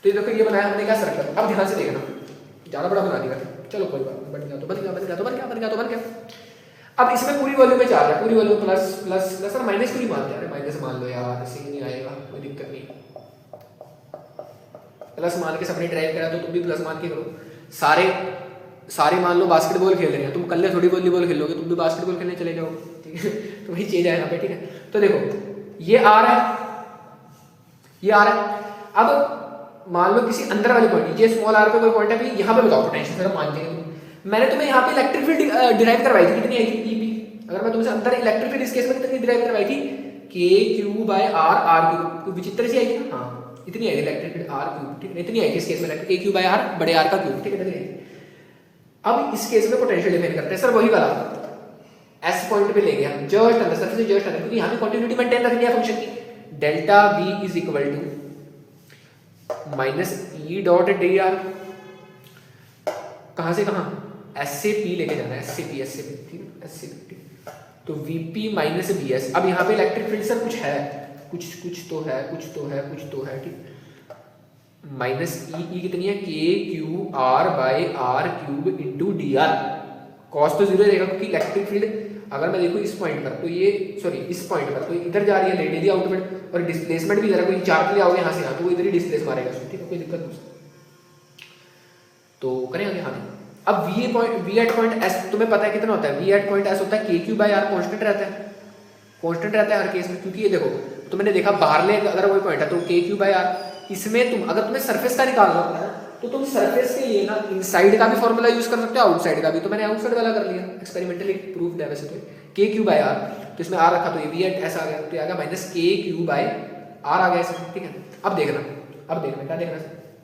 तो ये देखो ये बनाया हमने क्या सर्कल, अब ध्यान से देखना, ज्यादा बड़ा बना दिया, चलो कोई बात नहीं, बन गया तो बन गया, बन गया तो बन गया, बन गया तो बन गया। अब इसमें पूरी वॉल्यूम में चार्ज है, पूरी वॉल्यूम प्लस प्लस प्लस, और माइनस क्यों नहीं मानते यार, माइनस मान लो यार, ऐसे ही नहीं आएगा, कोई दिक्कत नहीं। प्लस मान के सबने ड्राइव करा तो तुम भी प्लस मान के करो। सारे मान लो बास्केटबॉल खेल रहे हैं, तुम कल थोड़ी वॉलीबॉल खेलोगे, तुम भी बास्केटबॉल खेलने चले जाओ, ठीक है। तो वही चीज है यहाँ पे, ठीक है। तो देखो ये आर है, ये आर है। अब मान लो किसी अंदर वाले पॉइंट, ये स्मॉल आर पे कोई पॉइंट है भाई, यहाँ पे बताओ पोटेंशियल, फिर मान लेंगे। मैंने तुम्हें यहाँ पे इलेक्ट्रिक फील्ड डिराइव करवाई थी, कितनी आई थी, ईपी। अगर मैं तुमसे अंदर इलेक्ट्रिक फील्ड इस केस में कितनी डिराइव करवाई थी, K Q by R, R cube, विचित्र सी आई थी, हाँ इतनी आई थी इलेक्ट्रिक फील्ड आर क्यूब, ठीक है, इतनी आई थी इस केस में, के क्यू बाय आर, बड़े आर का क्यूब, ठीक है। अब इस केस में पोटेंशियल डिफाइन करते हैं सर, वही वाला एस पॉइंट पे ले गया, जस्ट अंदर सरफेस से जस्ट अंदर, क्योंकि यहाँ पे कंटिन्यूटी मेंटेन रखनी है फंक्शन की। Delta V is equal to minus E dot D R, कहाँ से कहाँ, एस से पी लेके जाना है, एस से पी, ठीक है, एस से पी, तो वीपी माइनस वी एस। अब यहाँ पे इलेक्ट्रिक फील्ड सर कुछ है, कुछ तो है, ठीक। माइनस ई कितनी है, K Q R by R cube into D R. Cos तो जीरो रहेगा क्योंकि इलेक्ट्रिक फील्ड अगर मैं देखूँ इस पॉइंट पर, तो ये सॉरी इस पॉइंट पर तो इधर जा रही है रेडियली आउटवर्ड, और डिस्प्लेसमेंट भी जरा कोई चार्ज ले आओगे यहाँ से यहाँ, तो वो इधर ही डिस्प्लेस मारेगा, ठीक है, कोई दिक्कत नहीं। तो करें आगे, हाँ। अब वी एट पॉइंट एस तुम्हें पता है कितना होता है, वी एट पॉइंट एस होता है K Q by are, constant रहता है, कॉन्स्टेंट रहता है हर केस में। क्योंकि ये देखो तुमने देखा बाहर ले अगर कोई पॉइंट है तो के क्यू बाई आर, इसमें तुम अगर तुम्हें सरफेस का निकालना होता है तो तुम सरफेस के लिए ना इनसाइड का भी फॉर्मूला यूज कर सकते हो, आउटसाइड का भी। तो मैंने आउटसाइड वाला कर लिया, एक्सपेरिमेंटली प्रूव्ड है वैसे तो, के क्यू बाई आर, तो इसमें आर रखा तो ये वी एट एस आ गया, तो आ गया minus K Q by are आ गया इसमें, ठीक है। अब देखना क्या देखना,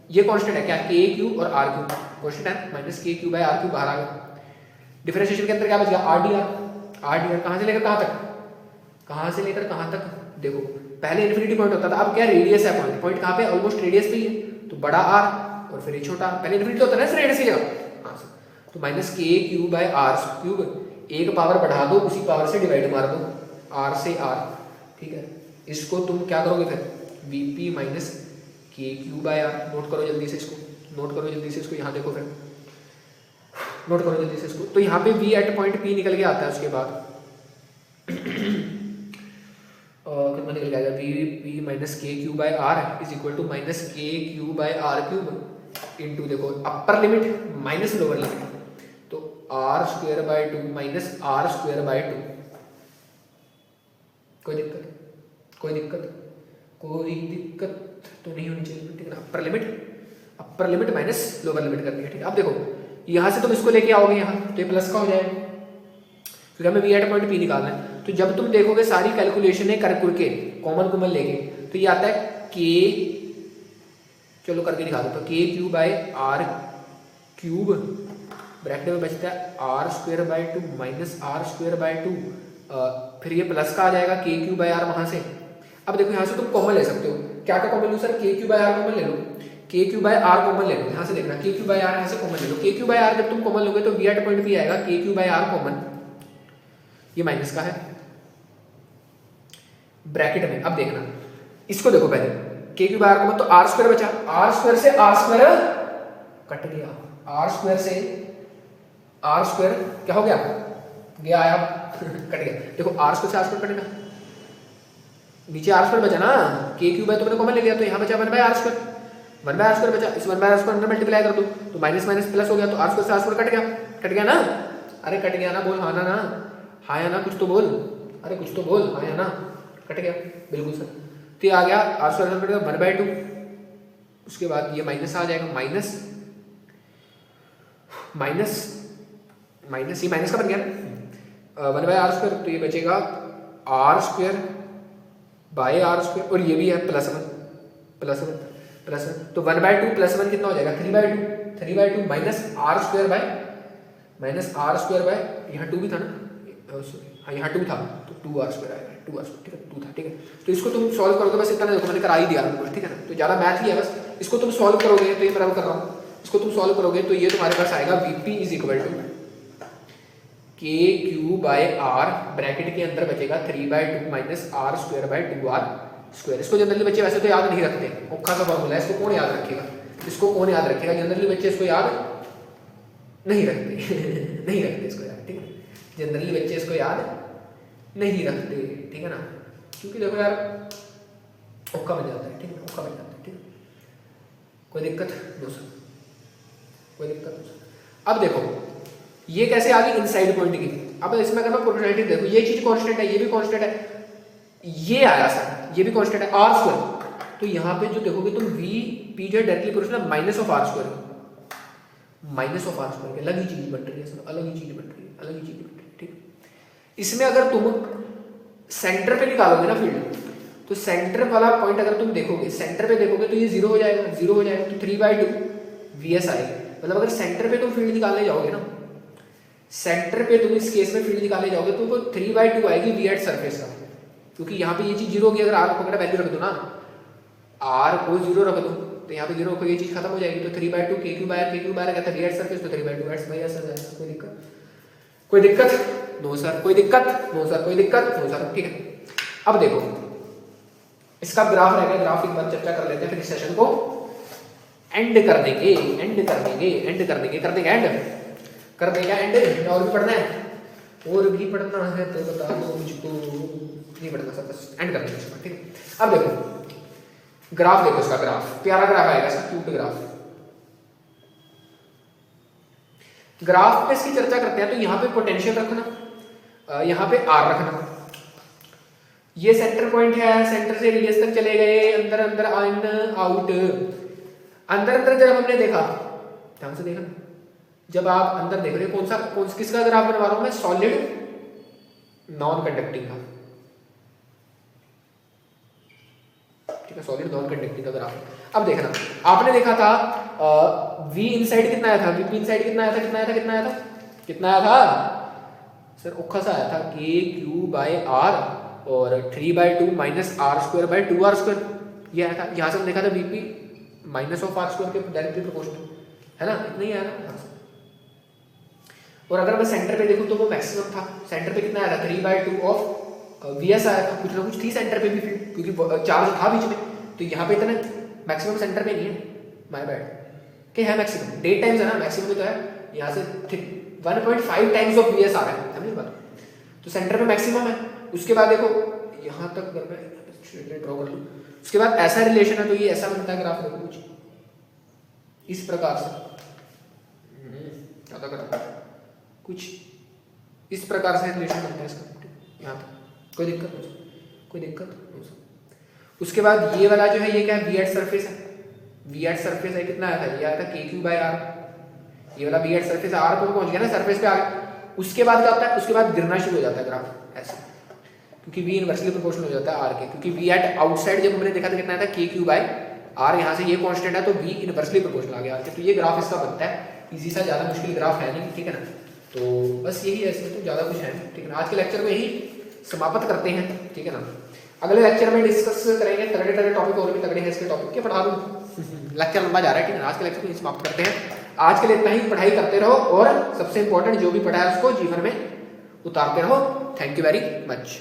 ये कांस्टेंट है क्या, के क्यू और आर क्यू कांस्टेंट है, minus K Q by are Q बाहर आ गया। डिफरेंशिएशन के अंदर क्या बच गया, आर डी आर, कहाँ से लेकर कहाँ तक, कहाँ से लेकर कहाँ तक, देखो पहले इन्फिनिटी पॉइंट होता था, अब क्या रेडियस है पॉइंट, पॉइंट कहाँ पे, ऑलमोस्ट रेडियस पे ही है, तो बड़ा आर और फिर ये छोटा, पहले इन्फिनिटी होता है ना रेडियस की जगह, हाँ तो minus K Q by R cube, एक पावर बढ़ा दो उसी पावर से डिवाइड मार दो, आर से आर, ठीक है। इसको तुम क्या करोगे फिर, VP minus K Q by are, note करो जल्दी से इसको, यहाँ देखो फिर नोट करो जल्दी से इसको। तो यहाँ पे वी एट पॉइंट पी निकल के आता है, उसके बाद कितना निकल जाएगा, V P minus K Q by R is equal to minus K Q by R cube into, देखो upper limit minus lower limit, तो R square by 2 minus R square by 2। कोई दिक्कत तो नहीं होनी चाहिए, ठीक है ना। अपर लिमिट माइनस लोअर लिमिट करनी है, ठीक है। अब देखो यहाँ से तुम इसको लेके आओगे यहाँ, तो ये प्लस का हो जाएगा, क्योंकि हमें वी एट पॉइंट पी निकालना है। तो जब तुम देखोगे सारी कैलकुलेशन है कर के कॉमन लेके, तो ये आता है के, चलो करके दिखा दो, तो K cube by R cube bracket में बचता है R square by 2 minus R square by 2, फिर ये प्लस का आ जाएगा के क्यू बाई आर वहां से। अब देखो यहाँ से तुम कॉमन ले सकते हो, क्या कॉमन लो सर, के क्यू बाई आर कॉमन ले लो, के क्यू बाई आर कॉमन ले लो, यहाँ से देखना के क्यू बाई आर यहाँ से कॉमन ले लो, के क्यू बाई आर जब तुम कॉमन लोगे तो वी एट पॉइंट भी आएगा के क्यू बाई आर कॉमन, ये माइनस का है ब्रैकेट में। अब देखना इसको देखो पहले, के क्यू बाई आर कॉमन, तो आर स्क्वायर बचा, आर स्क्वायर से आर स्क्वायर कट गया, आर स्क्वायर से आर स्क्वायर क्या हो गया, गया आया कट गया। देखो आर स्क्वायर से आर स्क्वायर कटेगा, नीचे आर स्क्वायर बचा ना, के क्यूब है तो मैंने कॉमन ले लिया, तो यहाँ बचा 1/r स्क्वायर, 1/r स्क्वायर बचा, इस 1/r स्क्वायर अंदर मल्टीप्लाई कर दो तो माइनस माइनस प्लस हो गया, तो आर स्क्वायर से आर स्क्वायर कट गया ना। अरे कट गया ना, बोल हाँ ना, हाँ या ना, कुछ तो बोल, अरे कुछ तो बोल, हाँ या ना, कट गया बिल्कुल सर। तो ये आ गया आर स्क्वायर कट गया 1/2, उसके बाद ये माइनस आ जाएगा, माइनस माइनस माइनस, ये माइनस का बन गया ना 1/r स्क्वायर, तो ये बचेगा R square by R square, और ये भी है +1 तो 1/2 +1 कितना हो जाएगा 3/2 माइनस आर स्क्वायर बाय यहाँ 2 भी था ना, हाँ यहाँ 2 था तो 2r स्क्वायर आएगा, 2r स्क्वायर, ठीक है 2 था, ठीक है। तो इसको तुम सॉल्व करोगे, बस इतना देखो मैंने करा ही दिया, ठीक है ना, तो ज़्यादा मैथ ही है बस, इसको तुम सॉल्व करोगे तो ये मैं कर रहा हूँ, इसको तुम सॉल्व करोगे तो ये तुम्हारे पास आएगा Vp = के क्यू बाय आर, ब्रैकेट के अंदर बचेगा 3/2 minus R square by 2r square. इसको जनरली बच्चे वैसे तो याद नहीं रखते, औखा सा फॉर्मूला है, इसको कौन याद रखेगा, इसको कौन याद रखेगा, जनरली बच्चे इसको याद नहीं रखते नहीं रखते इसको याद, ठीक है, जनरली बच्चे इसको याद नहीं रखते, ठीक है ना, क्योंकि देखो यार औखा बन जाता है, ठीक है, औखा बन जाता है, ठीक है, कोई दिक्कत नो सर, कोई दिक्कत नो सर। अब देखो ये कैसे आ गई इनसाइड पॉइंट की, अब इसमें अगर मैं प्रोपोर्शनैलिटी देखो, ये चीज कांस्टेंट है, ये भी कांस्टेंट है, ये आया सर, ये भी कांस्टेंट है आर स्क्वायर, तो यहाँ पे जो देखोगे तुम वी पी जो है directly proportional minus of R square की अलग ही चीज बन रही है, अलग ही चीज बन रही है, ठीक। इसमें अगर तुम सेंटर पे निकालोगे ना फील्ड, तो सेंटर वाला पॉइंट अगर तुम देखोगे, सेंटर पे देखोगे तो ये 0 हो जाएगा, तो 3/2 VS आएगा, मतलब अगर सेंटर पे तुम फील्ड निकालने जाओगे ना, सेंटर पे तुम इस केस में फील्ड निकालने जाओगे तो वो 3/2 आएगी V एट सरफेस का, क्योंकि यहाँ पे ये चीज 0 होगी, अगर r को वैल्यू रख दो ना, r को 0 रख दो तो यहाँ पे 0 को ये चीज खत्म हो जाएगी, तो 3/2 के क्यू बाय कहता है V एट सरफेस, तो 3/2 एट्स बाय एस आ जाएगा। कोई दिक्कत नो सर, कोई दिक्कत नो सर, ठीक है। अब देखो इसका ग्राफ रहेगा, ग्राफ एक बार चर्चा कर लेते हैं, फिर इस सेशन को एंड कर देंगे, कर देगा एंड। और भी पढ़ना है, तो बता दो मुझको, नहीं पढ़ना सर, बस एंड कर देंगे, ठीक है। अब देखो ग्राफ देखो, इसका ग्राफ प्यारा ग्राफ आएगा सर, क्यूट ग्राफ पे इसकी चर्चा करते हैं। तो यहाँ पे पोटेंशियल रखना, यहाँ पे आर रखना, ये सेंटर पॉइंट है, सेंटर से रेडियस तक चले गए, अंदर इन आउट, अंदर जब हमने देखा, ध्यान से देखना, जब आप अंदर देख रहे हो, कौन किसका ग्राफ बनवा रहा हूं मैं, सॉलिड नॉन कंडक्टिंग का, ठीक है, सॉलिड नॉन कंडक्टिंग का ग्राफ। अब देखना, आपने देखा था V इनसाइड कितना आया था, VP इनसाइड कितना आया था सर, औखा सा आया था के क्यू बाय आर और 3/2 minus R square by 2r square, ये आया था। यहाँ से हम देखा था VP minus of R square के डायरेक्टली प्रोपोर्शनल है ना, इतना ही आया था। और अगर मैं सेंटर पे देखूं तो वो मैक्सिमम था, सेंटर पे कितना आया था 3/2 ऑफ VS आया था, कुछ ना कुछ थी सेंटर पे भी फिर, क्योंकि चार्ज था बीच में, तो यहाँ पे इतना मैक्सिमम सेंटर पे नहीं है, माय बैड, क्या है मैक्सिमम, डेट टाइम्स है ना, मैक्सिमम तो है, यहाँ से 1.5 टाइम्स ऑफ VS आ रहा है, समझ बात, तो सेंटर पे मैक्सिमम है। उसके बाद देखो यहाँ तक अगर मैं ड्रॉ कर लूँ, उसके बाद ऐसा रिलेशन है, तो ये ऐसा बनता है ग्राफ, देखो कुछ इस प्रकार से, ज़्यादा करा कुछ इस प्रकार से रिलेशन बनता है इसका, यहाँ तक कोई दिक्कत नहीं। उसके बाद ये वाला जो है, ये क्या है, V एट सरफेस है, कितना आया था, ये आया था के क्यू बाय आर, ये वाला V एट सरफेस आर पर पहुंच गया ना, सरफेस पे आ गया। उसके बाद क्या होता है, उसके बाद गिरना शुरू हो जाता है ग्राफ ऐसे, क्योंकि V इनवर्सली प्रोपोर्शनल हो जाता है R के, क्योंकि V एट आउटसाइड जब हमने देखा था कितना आया था के क्यू बाय आर, यहाँ से ये कांस्टेंट है तो V इनवर्सली प्रोपोर्शनल आ गया R के, तो ये ग्राफ इसका बनता है, इजी सा, ज़्यादा मुश्किल ग्राफ है नहीं, ठीक है ना। तो बस यही है इसमें, तो ज़्यादा कुछ है नहीं, ठीक है ना। आज के लेक्चर में यही समाप्त करते हैं, ठीक है ना। अगले लेक्चर में डिस्कस करेंगे तगड़े टॉपिक, और भी तगड़े हैं इसके टॉपिक के, पढ़ा दूँ, लेक्चर लंबा जा रहा है, ठीक है ना। आज के लेक्चर को समाप्त करते हैं, आज के लिए इतना ही, पढ़ाई करते रहो, और सबसे इंपॉर्टेंट जो भी पढ़ा है उसको जीवन में उतारते रहो। Thank you very much.